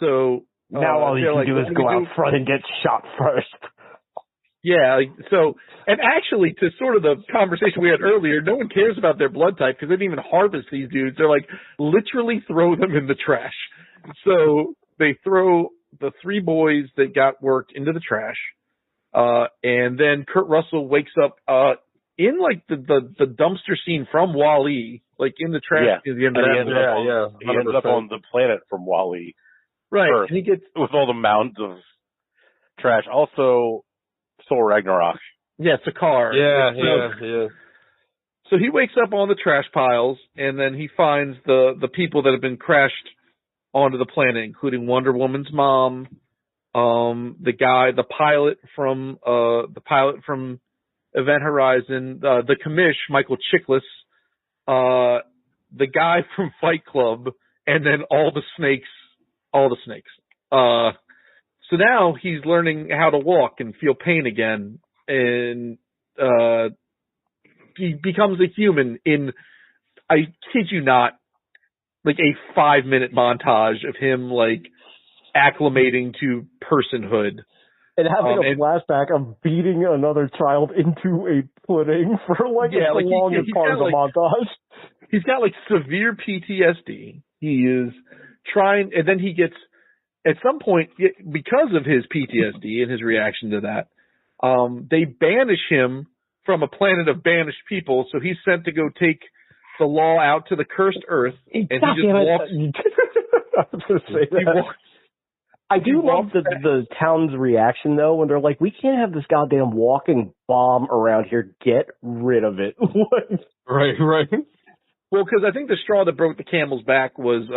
So now all you can do is go out front and get shot first. Yeah, and actually, to sort of the conversation we had earlier, no one cares about their blood type because they didn't even harvest these dudes. They're like, literally throw them in the trash. So they throw the three boys that got worked into the trash. And then Kurt Russell wakes up in like the dumpster scene from Wall-E, like in the trash. Yeah, he ends up on the planet from Wall-E. Right, Earth, and he gets with all the mounds of trash. Also, Thor Ragnarok. Yeah, it's a car. Yeah. So he wakes up on the trash piles, and then he finds the people that have been crashed onto the planet, including Wonder Woman's mom, the pilot from Event Horizon, the commish, Michael Chiklis, the guy from Fight Club, and then all the snakes. So now he's learning how to walk and feel pain again, and he becomes a human in, I kid you not, like a 5-minute montage of him like acclimating to personhood. And having a flashback of beating another child into a pudding for the longest part of the montage. He's got like severe PTSD. He is trying, and then he gets, at some point, because of his PTSD and his reaction to that, they banish him from a planet of banished people, so he's sent to go take the law out to the cursed earth, and he just walks. I was going to say that. I do love the town's reaction, though, when they're like, we can't have this goddamn walking bomb around here. Get rid of it. Right. Well, because I think the straw that broke the camel's back was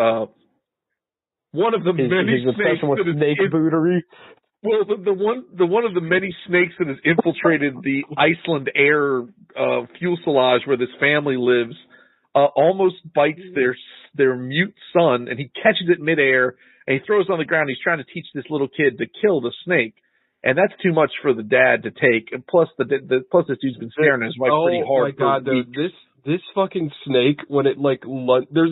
one of the many his snakes obsession with snake bootery. Well, the one of the many snakes that has infiltrated the Iceland air fuselage where this family lives almost bites their mute son, and he catches it midair, and he throws it on the ground. He's trying to teach this little kid to kill the snake, and that's too much for the dad to take. And plus, plus this dude's been staring at his wife pretty hard. Oh my god, dude! This fucking snake, when it there's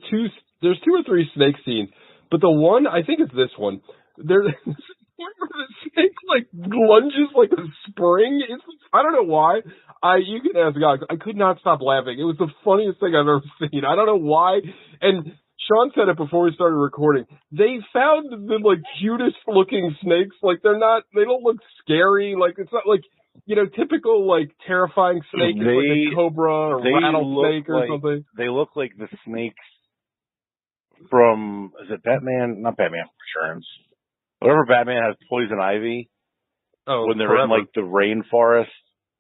two or three snake scenes, but the one, I think it's this one. There's this point where the snake lunges like a spring. I don't know why. You can ask God. I could not stop laughing. It was the funniest thing I've ever seen. I don't know why. And Sean said it before we started recording. They found the cutest looking snakes. They don't look scary. It's not typical terrifying snake, like a cobra or rattlesnake or something. They look like the snakes from, is it Batman? Not Batman Returns. Whatever Batman has poison ivy. Oh, when they're forever. in the rainforest.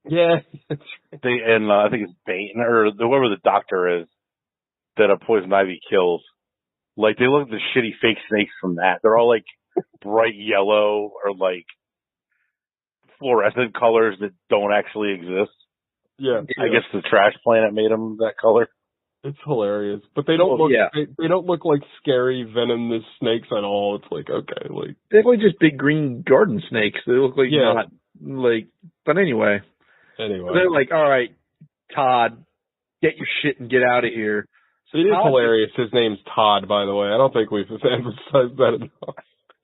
Yeah. I think it's Bane or whoever the doctor is that a poison ivy kills. They look like the shitty fake snakes from that. They're all bright yellow or fluorescent colors that don't actually exist. Yeah. I guess the Trash Planet made them that color. It's hilarious, but they don't look. Yeah. They don't look like scary venomous snakes at all. It's okay, they look like just big green garden snakes. They look like not But anyway, they're all right, Todd, get your shit and get out of here. So it is hilarious. His name's Todd, by the way. I don't think we've emphasized that enough.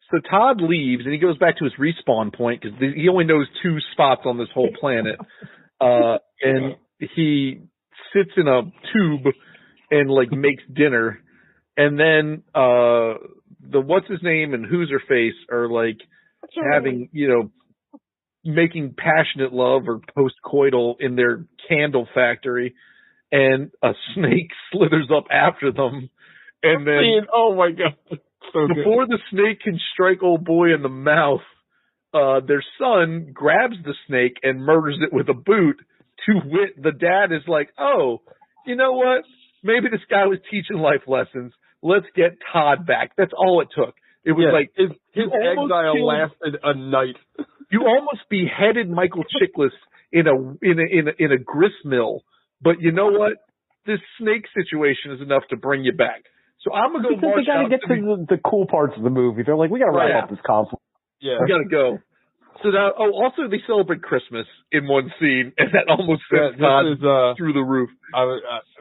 So Todd leaves and he goes back to his respawn point because he only knows 2 spots on this whole planet, and he sits in a tube and makes dinner, and then the what's his name and who's her face are having making passionate love or post-coital in their candle factory, and a snake slithers up after them, and then oh my god, so before the snake can strike old boy in the mouth, their son grabs the snake and murders it with a boot. To wit, the dad is oh, you know what? Maybe this guy was teaching life lessons. Let's get Todd back. That's all it took. It was his exile lasted a night. You almost beheaded Michael Chiklis in a grist mill, but you know what? This snake situation is enough to bring you back. So I'm gonna go. Because they gotta get to the cool parts of the movie. They're we gotta wrap up this conflict. Yeah, we gotta go. So now, also they celebrate Christmas in one scene, and that almost sends Todd through the roof.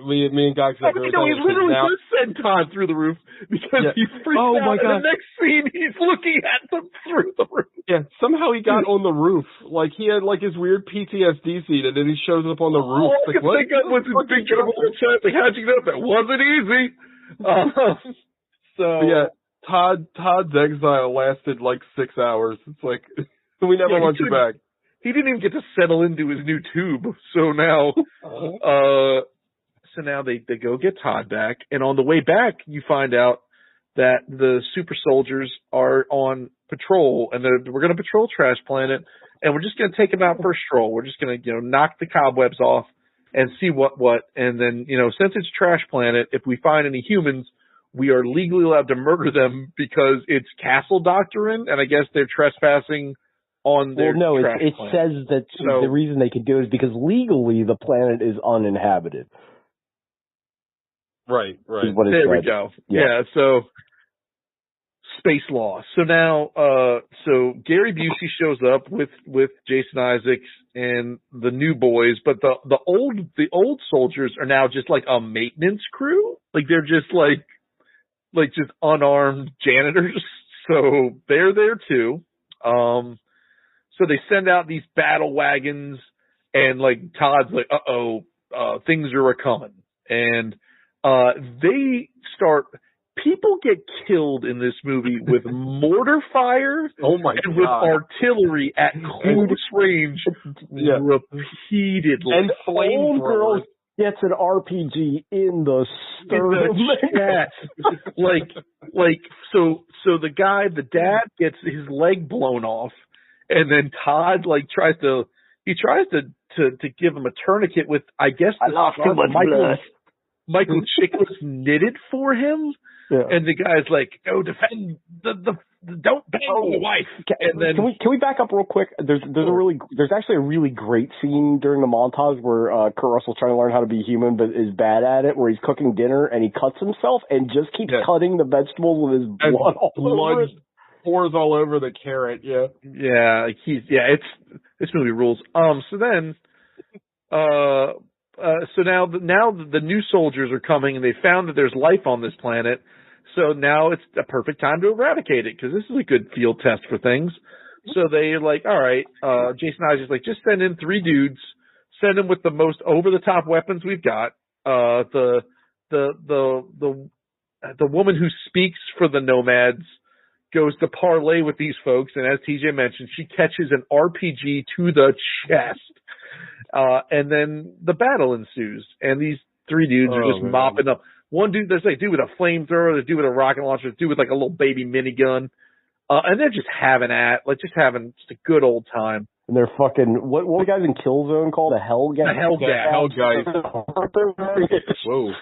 Me and Gog said he literally just sent Todd through the roof because he freaked out. My God. And the next scene, he's looking at them through the roof. Yeah, somehow he got on the roof. He had his weird PTSD scene, and then he shows up on the roof. All I can think of was his big trouble chest. How'd you get up there? Wasn't easy. Todd's exile lasted 6 hours. It's we never want you back. He didn't even get to settle into his new tube. So now, they go get Todd back, and on the way back, you find out that the super soldiers are on patrol, and we're going to patrol Trash Planet, and we're just going to take them out for a stroll. We're just going to knock the cobwebs off and see what, and then since it's Trash Planet, if we find any humans, we are legally allowed to murder them because it's castle doctrine, and I guess they're trespassing on their it says that the reason they can do it is because legally the planet is uninhabited. Right. There we go. Yeah, so space law. So now, Gary Busey shows up with Jason Isaacs and the new boys, but the old soldiers are now just a maintenance crew. They're just just unarmed janitors. So they're there too. So they send out these battle wagons, and Todd's things are a-coming. And they start, people get killed in this movie with mortar fire and with artillery at close range repeatedly. And flamethrowers. gets an RPG in the sternum. So the dad gets his leg blown off, and then Todd tries to give him a tourniquet with, I guess, I lost too much blood. Michael Chiklis knitted for him, and the guy's like, "Go defend don't bang your wife." And then can we back up real quick? There's actually a really great scene during the montage where Kurt Russell's trying to learn how to be human, but is bad at it. Where he's cooking dinner and he cuts himself and just keeps cutting the vegetables with his blood all over it. Pours all over the carrot. This movie rules. So now the new soldiers are coming, and they found that there's life on this planet. So now it's a perfect time to eradicate it, because this is a good field test for things. So they're like, all right, Jason Isaacs like, just send in 3 dudes, send them with the most over-the-top weapons we've got. The woman who speaks for the nomads goes to parlay with these folks, and as TJ mentioned, she catches an RPG to the chest. And then the battle ensues, and these 3 dudes are just mopping up. One dude, there's a dude with a flamethrower, there's a dude with a rocket launcher, there's a dude with like a little baby minigun, and they're just having just a good old time. And they're fucking what the guys in Killzone called a hell guy? The hell guy. Whoa.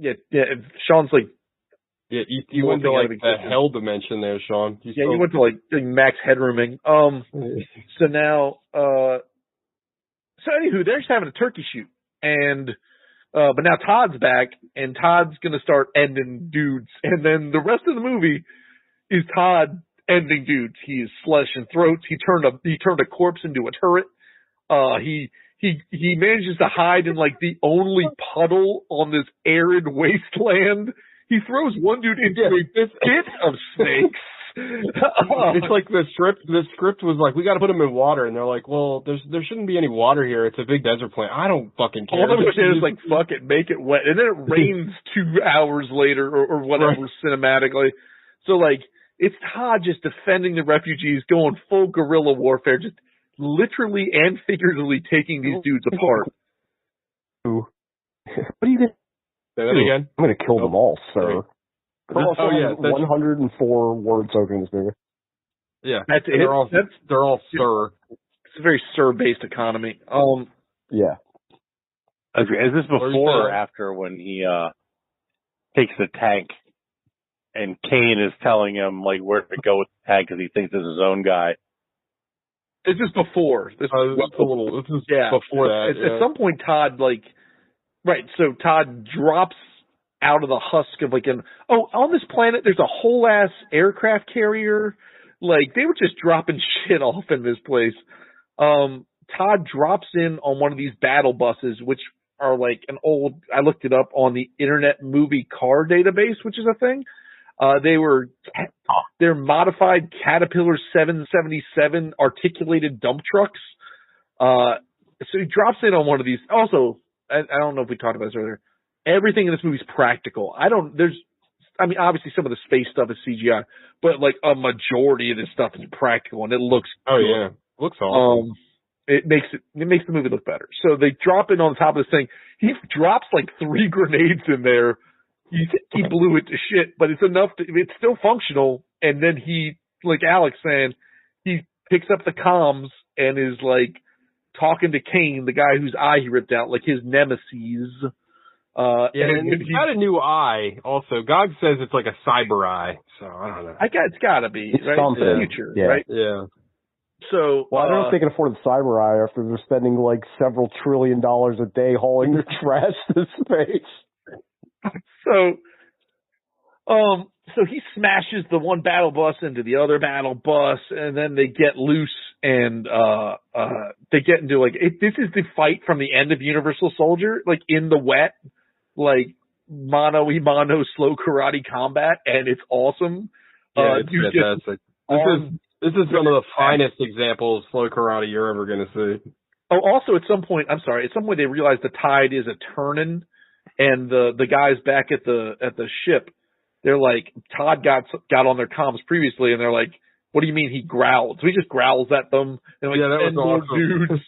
Yeah. Sean's like. Yeah, you went to the hell dimension there, Sean. You went to max headrooming. So now, anywho, they're just having a turkey shoot, and but now Todd's back, and Todd's gonna start ending dudes, and then the rest of the movie is Todd ending dudes. He is slashing throats. He turned a corpse into a turret. He manages to hide in the only puddle on this arid wasteland. He throws one dude into a pit of snakes. It's like the script was like, we got to put him in water, and they're like, well, there shouldn't be any water here. It's a big desert planet. I don't fucking care. All they say is fuck it, make it wet, and then it rains 2 hours later or whatever cinematically. So it's Todd just defending the refugees, going full guerrilla warfare, just literally and figuratively taking these dudes apart. What are you gonna? Say that again? I'm going to kill them all, sir. Oh, yeah. 104 words spoken in this movie. Yeah. That's it. They're all sir. It's a very sir-based economy. Yeah. Is this before or after when he takes the tank and Kane is telling him where to go with the tank because he thinks it's his own guy? This is before. This is before that. At some point, Todd right, so Todd drops out of the husk of on this planet there's a whole ass aircraft carrier. They were just dropping shit off in this place. Todd drops in on one of these battle buses, which are an old, I looked it up on the Internet Movie Car Database, which is a thing. They're modified Caterpillar 777 articulated dump trucks. So he drops in on one of these. Also, I don't know if we talked about this earlier. Everything in this movie is practical. Obviously some of the space stuff is CGI, but a majority of this stuff is practical, and it looks good. Yeah. Looks awesome. It makes the movie look better. So they drop in on the top of this thing. He drops 3 grenades in there. You think he blew it to shit, but it's enough it's still functional. And then he, like Alex saying, he picks up the comms and is talking to Kane, the guy whose eye he ripped out, his nemesis. And he's got a new eye also. Gog says it's like a cyber eye, so I don't know. It's gotta be, right? Something. The future, right? Yeah. So, I don't know if they can afford the cyber eye after they're spending several $1 trillion a day hauling their trash to space. So he smashes the one battle bus into the other battle bus, and then they get loose, and they get into this is the fight from the end of Universal Soldier, in the wet, mano-a-mano slow karate combat, and it's awesome. Yeah, it's fantastic. This is one of the finest examples of slow karate you're ever going to see. Oh, also at some point they realize the tide is a turning, and the guys back at the ship, they're Todd got on their comms previously, and they're what do you mean he growled? So he just growls at them, and that was awesome. Dudes.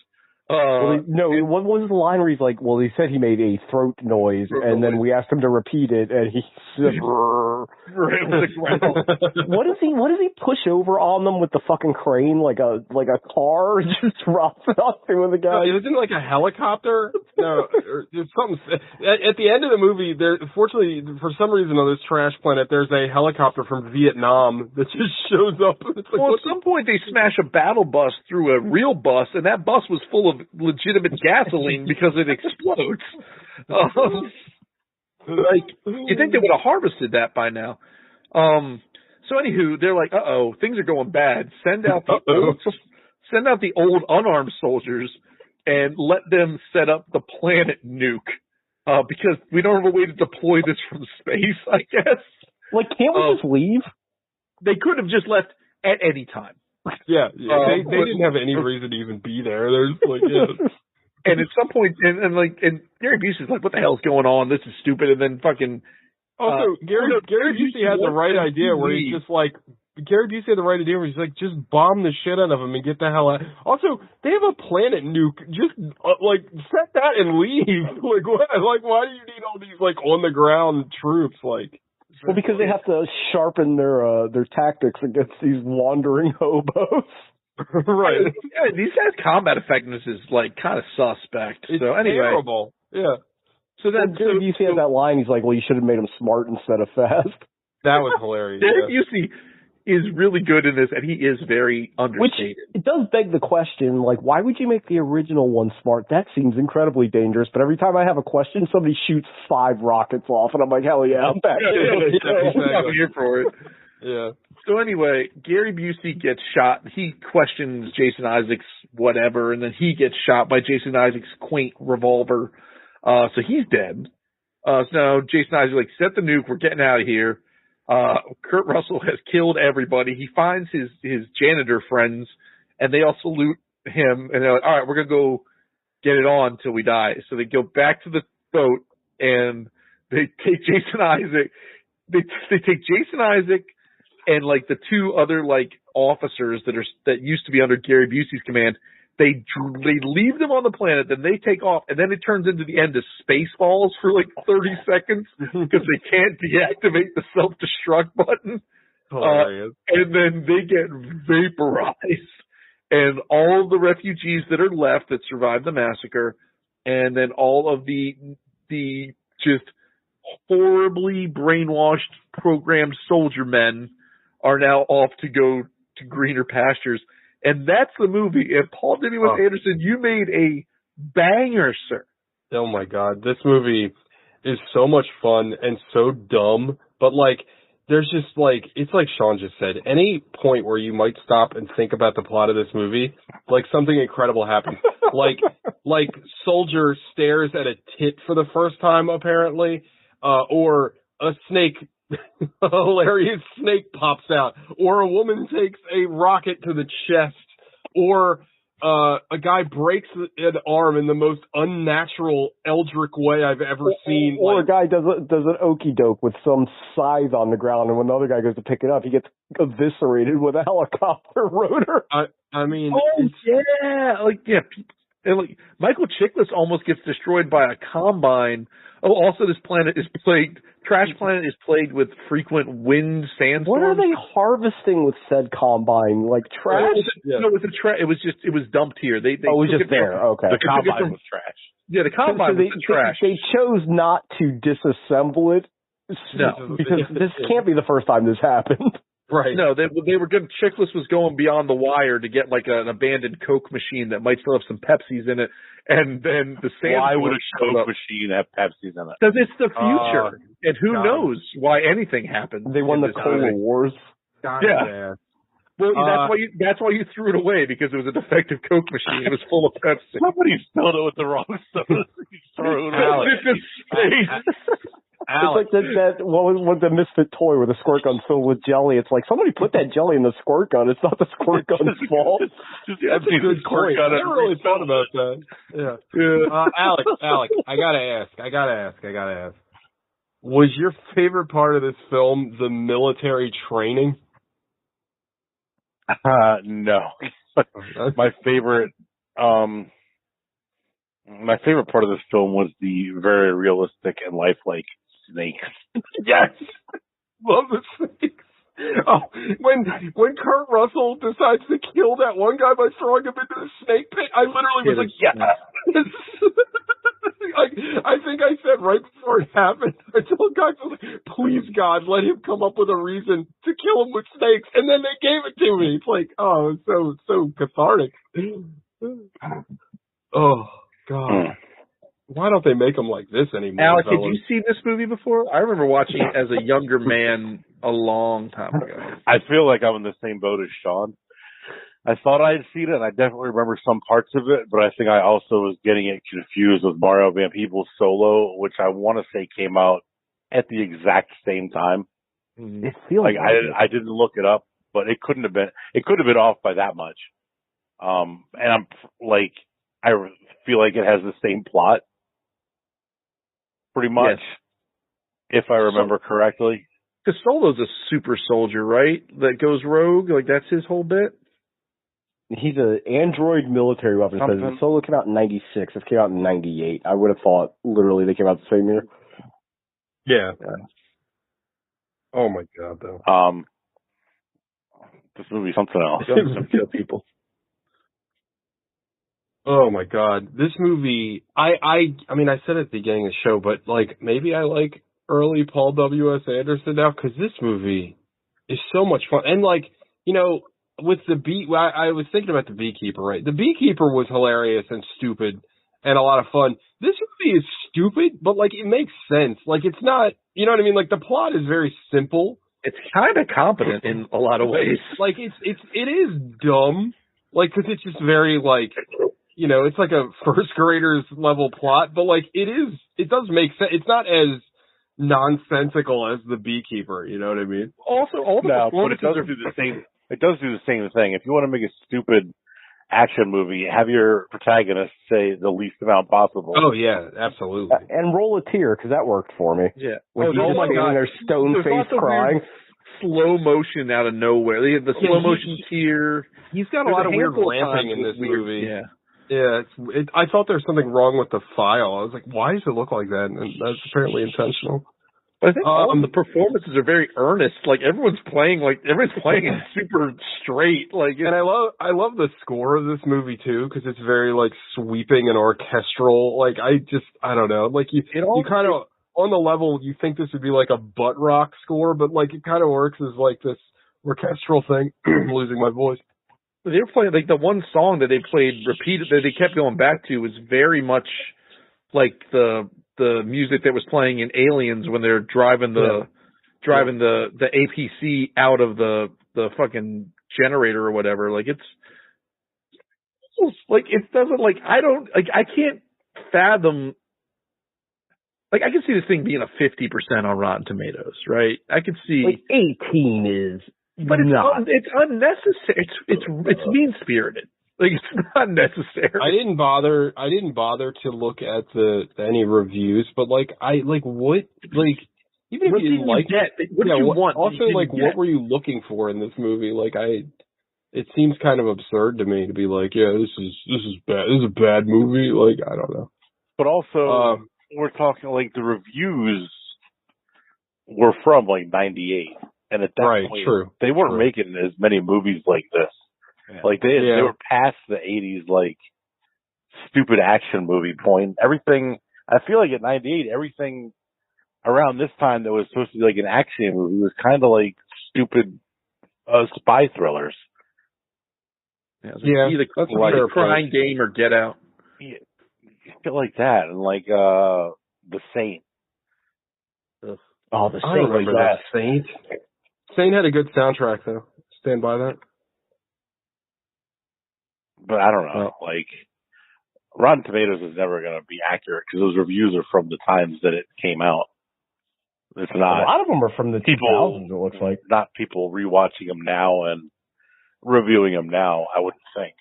What was the line where he's like, well, he said he made a throat noise, and then we asked him to repeat it, and he said, what does he push over on them with the fucking crane like a car? Just drops it off to the guy. No, it was in like a helicopter. No, there's something. At the end of the movie, fortunately, for some reason on this trash planet, there's a helicopter from Vietnam that just shows up. It's like, at some point they smash a battle bus through a real bus, and that bus was full of legitimate gasoline because it explodes. You think they would have harvested that by now. So anywho, they're like, things are going bad. Send out the old unarmed soldiers and let them set up the planet nuke. Because we don't have a way to deploy this from space, I guess. Like, can't we just leave? They could have just left at any time. Yeah. They didn't have any reason to even be there. There's like, yeah. And at some point, and Gary Busey's like, what the hell's going on? This is stupid. And then fucking... Also, Gary Busey had the right idea where he's just like... Gary Busey had the right idea where he's like, just bomb the shit out of him and get the hell out. Also, they have a planet nuke. Just, set that and leave. Like, what? Like, why do you need all these, on-the-ground troops? Like... Well, because they have to sharpen their tactics against these wandering hobos. Right. Yeah, these guys' combat effectiveness is kind of suspect. It's so anyway, terrible. Yeah. So then Gary Busey had that line. He's like, "Well, you should have made him smart instead of fast." That was hilarious. Gary Busey is really good in this, and he is very understated. Which it does beg the question, why would you make the original one smart? That seems incredibly dangerous. But every time I have a question, somebody shoots 5 rockets off, and I'm like, hell yeah, I'm back. I'm here for it. Yeah. So anyway, Gary Busey gets shot. He questions Jason Isaacs' whatever, and then he gets shot by Jason Isaacs' quaint revolver. So he's dead. So now Jason Isaacs set the nuke. We're getting out of here. Kurt Russell has killed everybody. He finds his janitor friends, and they all salute him. And they're like, all right, we're going to go get it on until we die. So they go back to the boat, and they take Jason Isaac. They take Jason Isaac and the 2 other officers that used to be under Gary Busey's command. They leave them on the planet, then they take off, and then it turns into the end of Spaceballs for 30 seconds because they can't deactivate the self-destruct button. And then they get vaporized. And all of the refugees that are left that survived the massacre, and then all of the just horribly brainwashed, programmed soldier men are now off to go to greener pastures. And that's the movie. And Paul W. Anderson, you made a banger, sir. Oh my God. This movie is so much fun and so dumb. But there's just it's like Sean just said, any point where you might stop and think about the plot of this movie, something incredible happens. Soldier stares at a tit for the first time, apparently, or a snake, a hilarious snake pops out, or a woman takes a rocket to the chest, or a guy breaks an arm in the most unnatural, eldritch way I've ever seen. Or a guy does an okey doke with some scythe on the ground, and when the other guy goes to pick it up, he gets eviscerated with a helicopter rotor. I mean, Michael Chiklis almost gets destroyed by a combine. Oh, also this planet is plagued. Trash Planet is plagued with frequent wind sandstorms. What are they harvesting with said combine? Trash? No, it was dumped here. It was just there. Okay. The combine was trash. Yeah, the combine was trash. They chose not to disassemble it. No, because this can't be the first time this happened. Right. No, they were good. Chiklis was going beyond the wire to get an abandoned Coke machine that might still have some Pepsis in it. And then the sandstorm. Why would a Coke machine have Pepsis in it? Because it's the future. And who knows why anything happened. They won the Cola Wars. Yeah. Well, that's why you threw it away, because it was a defective Coke machine. It was full of Pepsi. Somebody filled it with the wrong stuff. It's like that what was the misfit toy where the squirt gun's filled with jelly? It's like somebody put that jelly in the squirt gun. It's not the squirt gun's fault. That's a good squirt gun. I never really thought about that. Yeah. Alec, I gotta ask. Was your favorite part of this film the military training? No. My favorite My favorite part of this film was the very realistic and lifelike snakes. Yes, love the snakes. Oh, when Kurt Russell decides to kill that one guy by throwing him into the snake pit, I literally was like, yes. I think I said right before it happened, I told guys, I was like, please God, let him come up with a reason to kill him with snakes, and then they gave it to me. It's like, oh, it's so cathartic. Oh God. Why don't they make them like this anymore? Alec, fellas? had you seen this movie before? I remember watching it as a younger man a long time ago. I feel like I'm in the same boat as Sean. I thought I had seen it, and I definitely remember some parts of it, but I think I also was getting it confused with Mario Van Peebles' Solo, which I want to say came out at the exact same time. It feels like I didn't look it up, but it couldn't have been. It could have been off by that much. And I'm like, I feel like it has the same plot, pretty much, if I remember correctly. Because Solo's a super soldier, right? That goes rogue. Like that's his whole bit. He's an android military weapon. Because Solo came out in 96. It came out in 98. I would have thought literally they came out the same year. Yeah. Oh my God, though. This movie's something else. Guns kill people. Oh my God, this movie. I mean, I said it at the beginning of the show, but like maybe I like early Paul W.S. Anderson now because this movie is so much fun. And like, you know, with the I was thinking about The Beekeeper, right? The Beekeeper was hilarious and stupid and a lot of fun. This movie is stupid, but like it makes sense. Like it's not, you know what I mean? Like the plot is very simple. It's kind of competent in a lot of ways. Like it is dumb. Like, cause it's just very like, you know, it's like a first grader's level plot, but like it does make sense. It's not as nonsensical as The Beekeeper, you know what I mean? Also, all the but it does do the same. It does do the same thing. If you want to make a stupid action movie, have your protagonist say the least amount possible. Oh yeah, absolutely. And roll a tear because that worked for me. Yeah. When oh my God, they're stone faced crying. Slow motion out of nowhere. They had the slow motion tear. He's got a lot of weird lamping in this movie. Yeah. I thought there was something wrong with the file. I was like, why does it look like that? And that's apparently intentional. But I think all the performances are very earnest. Like everyone's playing it super straight. Like, and I love the score of this movie too because it's very like sweeping and orchestral. Like I don't know. Like you kind of on the level you think this would be like a butt rock score, but like it kind of works as like this orchestral thing. I'm losing my voice. They were playing like the one song that they played repeated that they kept going back to was very much like the music that was playing in Aliens when they're driving the APC out of the fucking generator or whatever. Like it's like it doesn't like I can't fathom. Like I can see this thing being a 50% on Rotten Tomatoes, right? I could see like 18 is. But it's unnecessary. It's mean spirited. Like it's not necessary. I didn't bother to look at any reviews, but like what even if you didn't like it, what did you want? Also, like what were you looking for in this movie? Like it seems kind of absurd to me to be like, yeah, this is bad. This is a bad movie. Like I don't know. But also, we're talking like the reviews were from like '98. And at that point, they weren't making as many movies like this. Yeah. Like they were past the 80s, like stupid action movie point. Everything, I feel like at '98, everything around this time that was supposed to be like an action movie was kind of like stupid spy thrillers. Yeah, either like a Crying Game or Get Out. Yeah, shit like that, and like The Saint. Ugh. Oh, The Saint! I remember that Saint. Saint had a good soundtrack, though. Stand by that. But I don't know. Like, Rotten Tomatoes is never going to be accurate because those reviews are from the times that it came out. It's not. A lot of them are from the 2000s, it looks like. Not people rewatching them now and reviewing them now, I wouldn't think.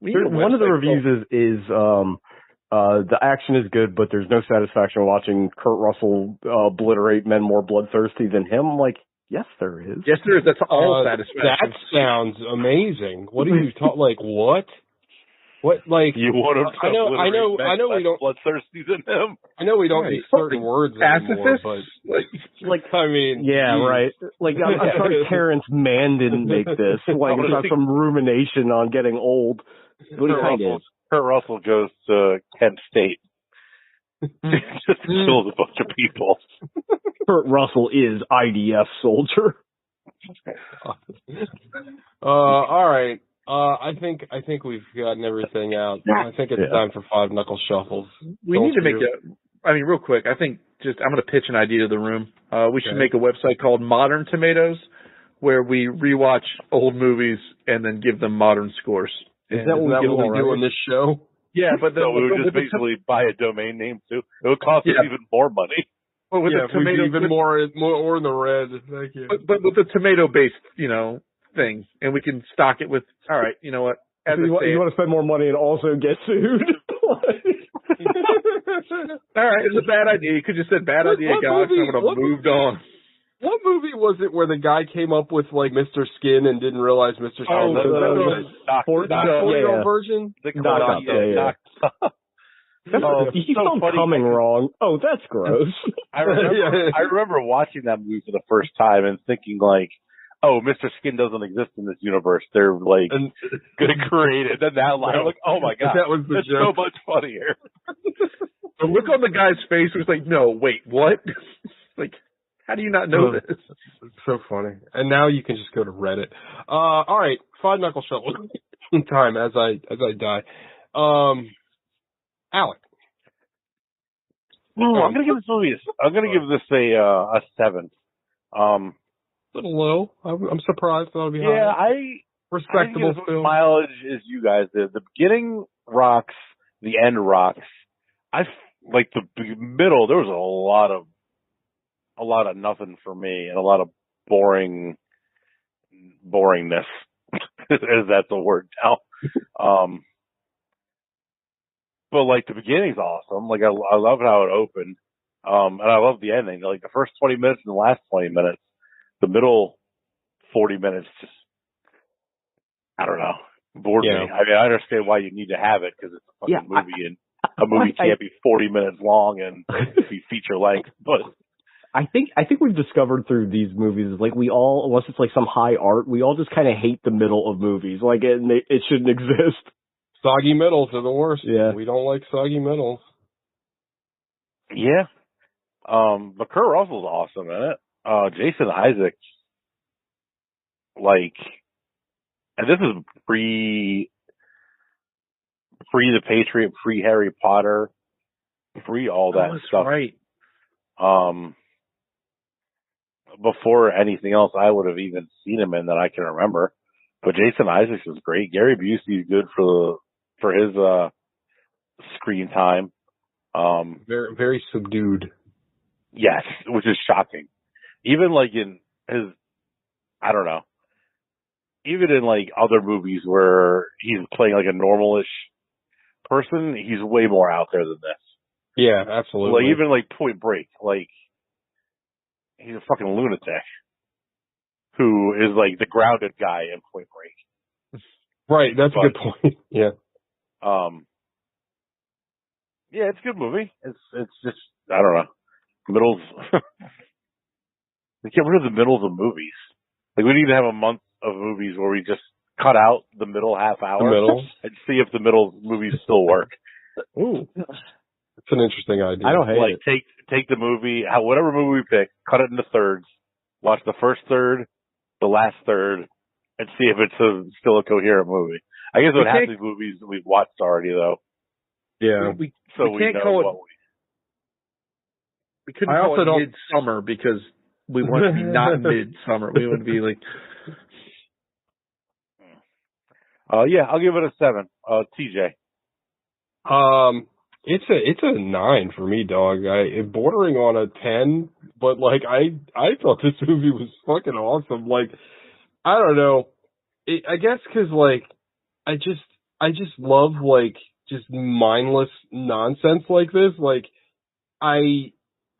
One of the reviews is the action is good, but there's no satisfaction watching Kurt Russell obliterate men more bloodthirsty than him. Like, yes, there is. Yes, there is. That's all satisfaction. That sounds amazing. What are you talking? Like what? What, like, You want him to I know we don't, bloodthirsty than him. I know we don't use certain words anymore, Pacifists? but, like, I mean, yeah, geez. right. Like, I'm sorry Terrence Mann didn't make this. Like, it's not some rumination on getting old. But he kind of is. Kurt Russell goes to Kent State. Just kills a bunch of people. Kurt Russell is IDF soldier. All right. I think we've gotten everything out. I think it's time for Five Knuckle Shuffles. We need to make real quick, I think I'm going to pitch an idea to the room. We should make a website called Modern Tomatoes where we rewatch old movies and then give them modern scores. Is that what we do on this show? Yeah, but so we would just basically buy a domain name too. It would cost us even more money. But with the tomato, even more in the red. Thank you. But with the tomato-based, thing, and we can stock it with. All right, you know what? So you want to spend more money and also get sued? All right, it's a bad idea. You could just said bad idea, guys. I would have moved on. What movie was it where the guy came up with like Mr. Skin and didn't realize Mr. Skin? The 40-year-old version. You keep on coming wrong. Oh, that's gross. I remember watching that movie for the first time and thinking like, oh, Mr. Skin doesn't exist in this universe. They're like going to create it. Then that line, I'm like, oh my god, that's so much funnier. The look on the guy's face was like, no, wait, what? Like, how do you not know this? It's so funny. And now you can just go to Reddit. All right, Five Knuckle Shuffle time as I die. Alec. I'm gonna give this movie. I'm gonna give this a 7. A little low. I'm surprised that'll be high. Yeah, respectable film. Mileage is you guys did. The beginning rocks, the end rocks. I like the middle. There was a lot of nothing for me and a lot of boringness. Is that the word now? But like the beginning's awesome. Like I love how it opened. And I love the ending. Like the first 20 minutes and the last 20 minutes. The middle 40 minutes just, I don't know, bored me. I mean, I understand why you need to have it because it's a fucking movie and a movie can't be 40 minutes long and be feature length. But I think we've discovered through these movies, like we all, unless it's like some high art, we all just kind of hate the middle of movies. Like it shouldn't exist. Soggy middles are the worst. Yeah. We don't like soggy middles. Yeah. But Kurt Russell's awesome in it. Jason Isaacs, like, and this is pre the Patriot, pre Harry Potter, pre all that stuff. Right. Before anything else I would have even seen him in that I can remember. But Jason Isaacs is great. Gary Busey's good for his screen time. Very, very subdued. Yes, which is shocking. Even like in his, I don't know, even in like other movies where he's playing like a normalish person, he's way more out there than this. Yeah, absolutely. Like even like Point Break, like he's a fucking lunatic who is like the grounded guy in Point Break. Right, that's a good point. Yeah. Yeah, it's a good movie. It's just, I don't know, middles. We get rid of the middles of movies. Like we need to have a month of movies where we just cut out the middle half hour and see if the middle movies still work. Ooh, it's an interesting idea. I don't hate it. Take the movie, whatever movie we pick, cut it into thirds, watch the first third, the last third, and see if it's still a coherent movie. I guess it would have to be movies that we've watched already, though. Yeah. We can't call it. We couldn't call it midsummer because we want to be not midsummer. We want to be like. Yeah, I'll give it a 7. TJ. It's a 9 for me, dog. Bordering on a 10, but like I thought this movie was fucking awesome. Like I don't know, I guess because like I just love like just mindless nonsense like this. Like I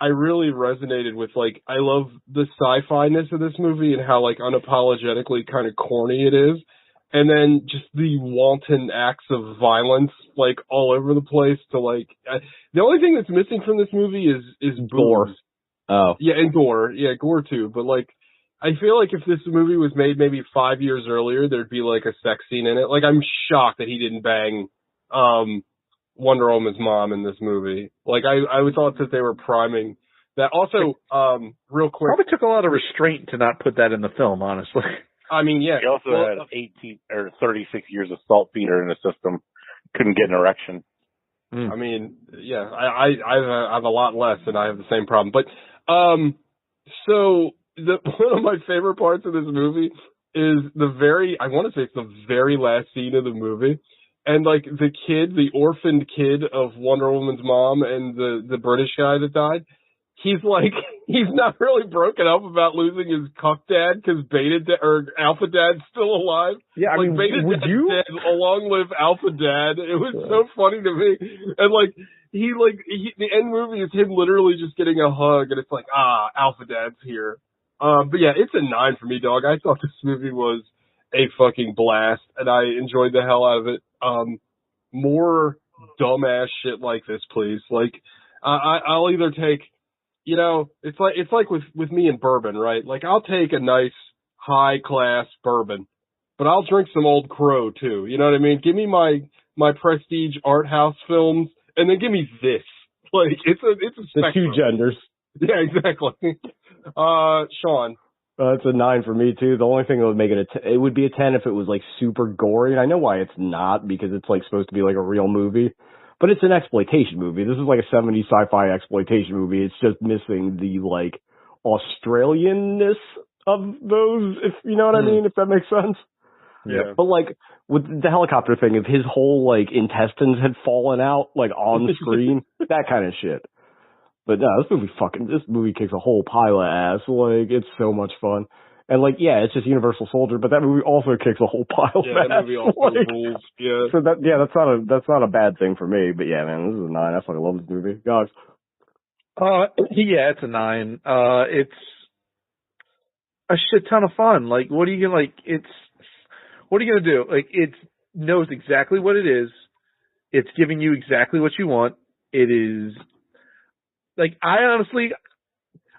really resonated with like I love the sci-fi-ness of this movie and how like unapologetically kind of corny it is. and then just the wanton acts of violence, like, all over the place to, like, the only thing that's missing from this movie is Gore. boobs. Oh. Yeah, and gore. Yeah, gore too. But, like, I feel like if this movie was made maybe 5 years earlier, there'd be, like, a sex scene in it. Like, I'm shocked that he didn't bang, Wonder Woman's mom in this movie. Like, I thought that they were priming that. Also, real quick. Probably took a lot of restraint to not put that in the film, honestly. I mean, yeah. He also had 18 or 36 years of saltpeter in his system. Couldn't get an erection. I mean, yeah, I have a lot less, and I have the same problem. But so one of my favorite parts of this movie is I want to say it's the very last scene of the movie, and like the orphaned kid of Wonder Woman's mom and the British guy that died. He's not really broken up about losing his cuck dad because Alpha Dad's still alive. Yeah, I mean, Beta would Dad's you? dead, long live Alpha Dad. It was so funny to me. And the end movie is him literally just getting a hug, and it's like, Alpha Dad's here. But yeah, it's a 9 for me, dog. I thought this movie was a fucking blast, and I enjoyed the hell out of it. More dumbass shit like this, please. Like, I'll either take. You know, it's like with me and bourbon, right? Like, I'll take a nice high class bourbon, but I'll drink some Old Crow too. You know what I mean? Give me my prestige art house films, and then give me this. Like, it's a spectrum. The two genders. Yeah, exactly. Sean. It's a 9 for me too. The only thing that would make it it would be a 10 if it was like super gory. And I know why it's not, because it's like supposed to be like a real movie. But it's an exploitation movie. This is like a 70s sci-fi exploitation movie. It's just missing the, like, Australian-ness of those, if you know what I mean, if that makes sense. Yeah. But, like, with the helicopter thing, if his whole, like, intestines had fallen out, like, on the screen, that kind of shit. But no, this movie kicks a whole pile of ass. Like, it's so much fun. And, like, yeah, it's just Universal Soldier, but that movie also kicks a whole pile of ass. Yeah, that movie also rules. Yeah. So that's not a bad thing for me. But yeah, man, this is a 9. I fucking love this movie. Guys. Yeah, it's a 9. It's a shit ton of fun. Like, what are you gonna do? Like, it knows exactly what it is. It's giving you exactly what you want. It is, like,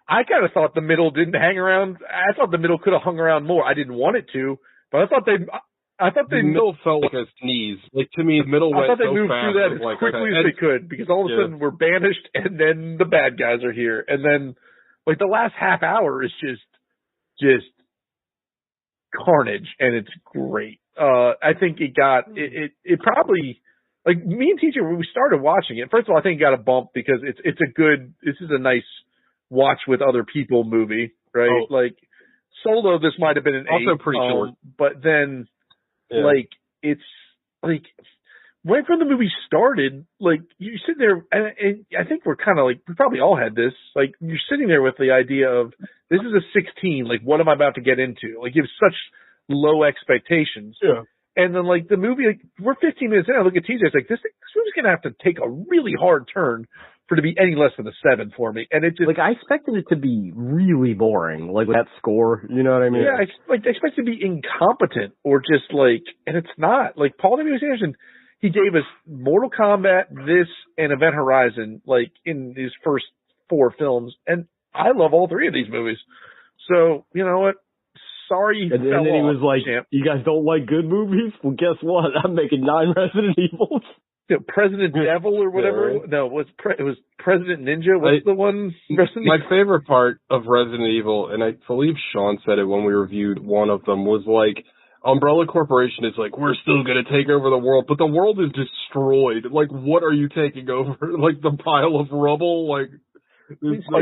I kind of thought the middle didn't hang around. I thought the middle could have hung around more. I didn't want it to, but I thought the middle felt like a sneeze. Like, to me, the middle went so fast. I thought they moved through that as quickly as they could, because all of a sudden we're banished, and then the bad guys are here, and then like the last half hour is just carnage, and it's great. I think it probably, like, me and TJ, when we started watching it, first of all, I think it got a bump because this is a nice watch with other people movie, right? Oh. Like, solo, this might have been an 8. Also pretty short. But then, like, it's, like, right from the movie started, like, you sit there, and I think we're kind of like, we probably all had this, like, you're sitting there with the idea of, this is a 16, like, what am I about to get into? Like, you have such low expectations. Yeah. And then, like, the movie, like, we're 15 minutes in, I look at TJ, it's like, this movie's going to have to take a really hard turn for it to be any less than a 7 for me. And it just, like, I expected it to be really boring, like, with that score, you know what I mean? Yeah, I expect it to be incompetent, or just, like, and it's not. Like, Paul W. Anderson, he gave us Mortal Kombat, this, and Event Horizon, like, in his first 4 films, and I love all 3 of these movies. So, you know what? Sorry. And then he was like, champ. You guys don't like good movies? Well, guess what? I'm making 9 Resident Evils. You know, President Devil or whatever. Yeah, right. No, it was President Ninja. What's the one? My favorite part of Resident Evil, and I believe Sean said it when we reviewed one of them, was like, Umbrella Corporation is like, we're still going to take over the world, but the world is destroyed. Like, what are you taking over? Like, the pile of rubble? Like, by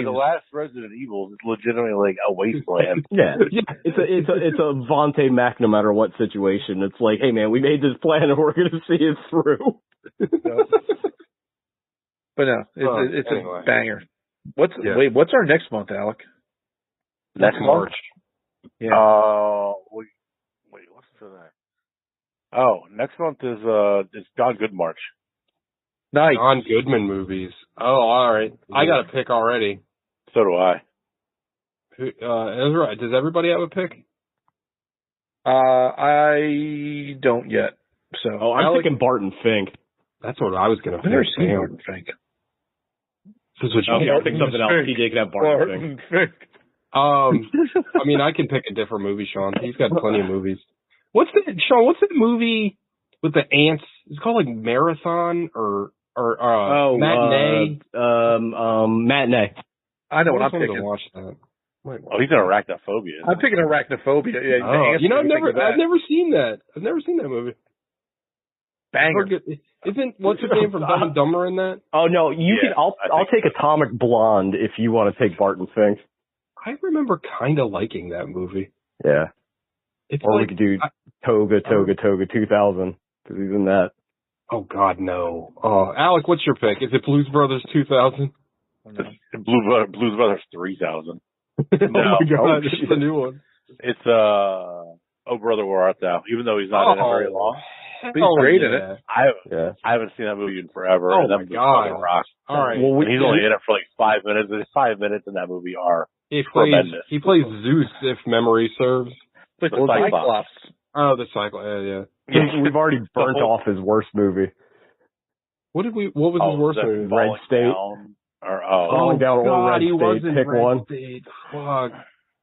the last Resident Evil, it's legitimately like a wasteland. Yeah. It's a Vontae Mac no matter what situation. It's like, hey man, we made this plan and we're going to see it through. But no, it's anyway. A banger. What's our next month, Alec? Next March. Yeah. Wait, what's for that? Oh, next month is John Goodmarch. Nice. John Goodman movies. Oh, all right. Yeah. I got a pick already. So do I. Ezra, does everybody have a pick? I don't yet. So. Oh, I'm thinking Barton Fink. That's what I was going to pick. I've never seen Barton Fink. This is what Okay, I'll pick something else. TJ can have Barton Fink. I mean, I can pick a different movie, Sean. He's got plenty of movies. What's that movie with the ants? It's called like Marathon or Matinee. Matinee. I know what I'm picking. To watch that. Wait, he's an arachnophobia. I'm picking Arachnophobia. Yeah, you know, I've never seen that. I've never seen that movie. Banger. Isn't what's his name from Dumb and Dumber in that? Oh no, I'll take Atomic Blonde if you want to take Barton Fink. I remember kind of liking that movie. Yeah. Or we could do Toga 2000 because he's in that. Oh God, no. Oh, Alec, what's your pick? Is it Blues Brothers 2000? Blues Brothers 3000. Oh my God, it's a new one. It's Oh Brother Where Art Thou? Even though he's not in it very long. But he's great in it. I haven't seen that movie in forever. Oh and that my God! Rocks. All right, well, he's only in it for like 5 minutes. And his 5 minutes in that movie are tremendous. He plays Zeus, if memory serves. With the Cyclops. Oh, the Cyclops. Yeah. We've already burnt off his worst movie. What was his worst movie? Red State. Falling Down or Red State. Pick one. Fuck.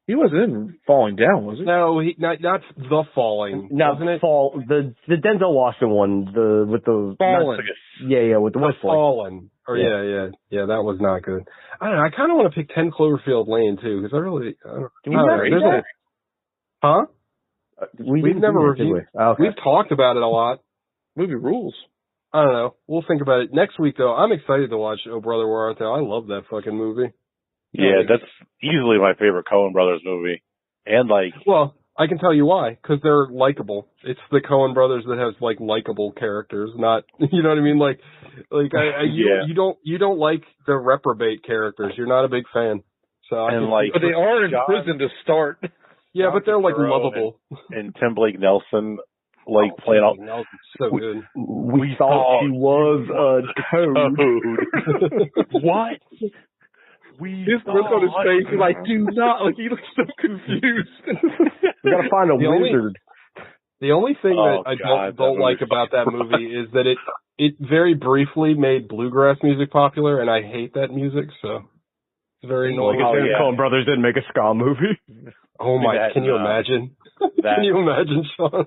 He wasn't in Falling Down, was he? No, not The Falling. Wasn't it? The Denzel Washington one. With the Fallen. With the whistling. Fallen. Or yeah, that was not good. I don't know. I kind of want to pick 10 Cloverfield Lane too because I really. Huh? We've never reviewed. Okay. We've talked about it a lot. Movie rules. I don't know. We'll think about it next week though. I'm excited to watch Oh Brother Where Art Thou. I love that fucking movie. Yeah, that's easily my favorite Coen Brothers movie. And well, I can tell you why. Because they're likable. It's the Coen Brothers that has like likable characters, not you know what I mean. You don't like the reprobate characters. You're not a big fan. So but they are in prison to start. Yeah, but they're like lovable. And Tim Blake Nelson playing all. Nelson's so good. We thought he was a toad. What? His look on his face is like, do not, he looks so confused. We gotta find a wizard. The only thing that I don't like about that movie is that it very briefly made bluegrass music popular, and I hate that music, so it's very annoying. Coen Brothers didn't make a ska movie. Oh my, can you imagine? Can you imagine, Sean?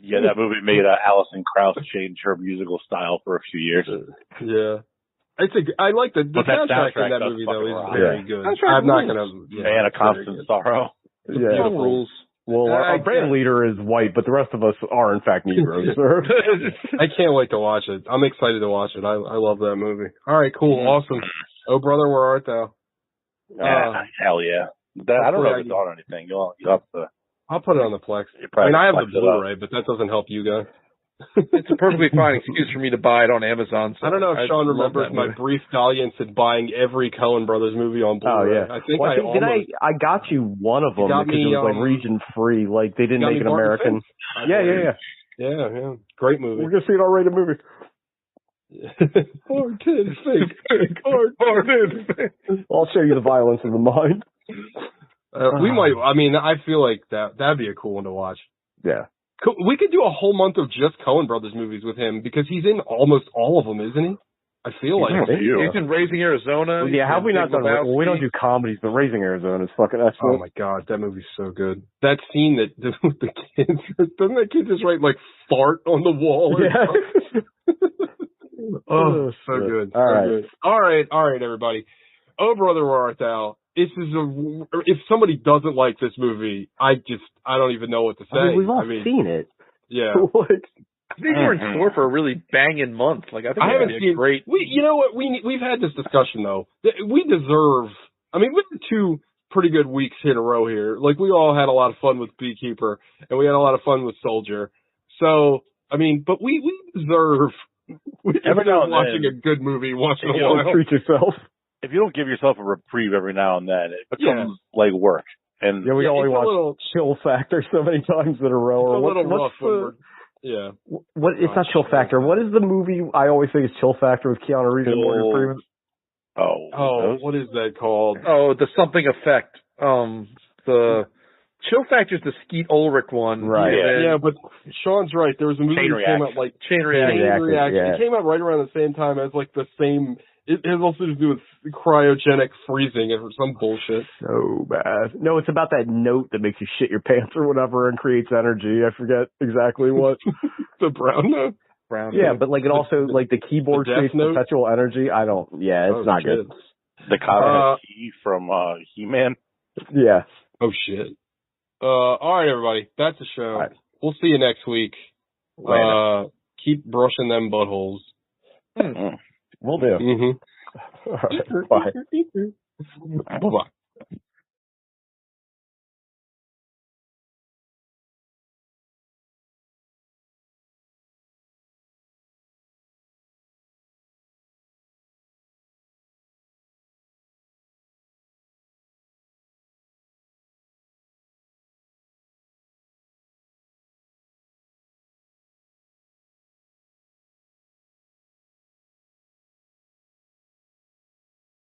Yeah, that movie made Alison Krauss change her musical style for a few years. Yeah. I like the soundtrack in that movie though is very good. I'm not gonna. Man of Constant Sorrow. Yeah, rules. Well, our band leader is white, but the rest of us are in fact Negroes. I can't wait to watch it. I'm excited to watch it. I love that movie. All right, cool, awesome. Oh brother, where art thou? Hell yeah! I don't know if it's on anything. You'll have to. I'll put it on the Plex. I mean, I have the Blu-ray, but that doesn't help you guys. It's a perfectly fine excuse for me to buy it on Amazon. So I don't know if Sean remembers my brief dalliance at buying every Coen Brothers movie on Blu-ray. Oh, yeah. I think I got you one of them because it was region free. They didn't make an American. Yeah. Great movie. We're going to see an R-rated movie. Hard fake. I'll show you the violence of the mind. We might. I mean, I feel like that'd be a cool one to watch. Yeah. We could do a whole month of just Coen Brothers movies with him because he's in almost all of them, isn't he? I feel like he's in Raising Arizona. Yeah, how have we not done? Well, we don't do comedies, but Raising Arizona is fucking excellent. Oh my God, that movie's so good. That scene that the kids doesn't that kid just write fart on the wall? Yeah. Oh, so good. All right, everybody. Oh brother, where art thou? If somebody doesn't like this movie, I don't even know what to say. I mean, we've all seen it. Yeah. I think we're in store for a really banging month. I think I haven't seen great. You know what? We've had this discussion though. We deserve. I mean, we had 2 pretty good weeks in a row here. We all had a lot of fun with Beekeeper, and we had a lot of fun with Soldier. So I mean, but we deserve. Every now and watching a good movie once in a while. Treat yourself. If you don't give yourself a reprieve every now and then, it becomes like work. And we only watch Chill Factor so many times in a row. It's a little rough when we're. Yeah. It's not Chill Factor. What is the movie I always think is Chill Factor with Keanu Reeves and Morgan Freeman? Oh, what is that called? Oh, the something effect. The Chill Factor's the Skeet Ulrich one. Right. Yeah, but Sean's right. There was a movie Chain that came Reaction. out like Chain Reaction. Yeah. It came out right around the same time as like the same. It has also to do with cryogenic freezing or some bullshit. So bad. No, it's about that note that makes you shit your pants or whatever and creates energy. I forget exactly what. The brown note. Yeah, but like it also like the keyboard the Death creates Note? perpetual energy. I don't. Yeah, it's not shit. good. The cosmic key from He-Man. Yeah. Oh shit. All right, everybody. That's the show. Right. We'll see you next week. Later. Keep brushing them buttholes. We'll do. Mm-hmm. All right. Bye. Bye-bye.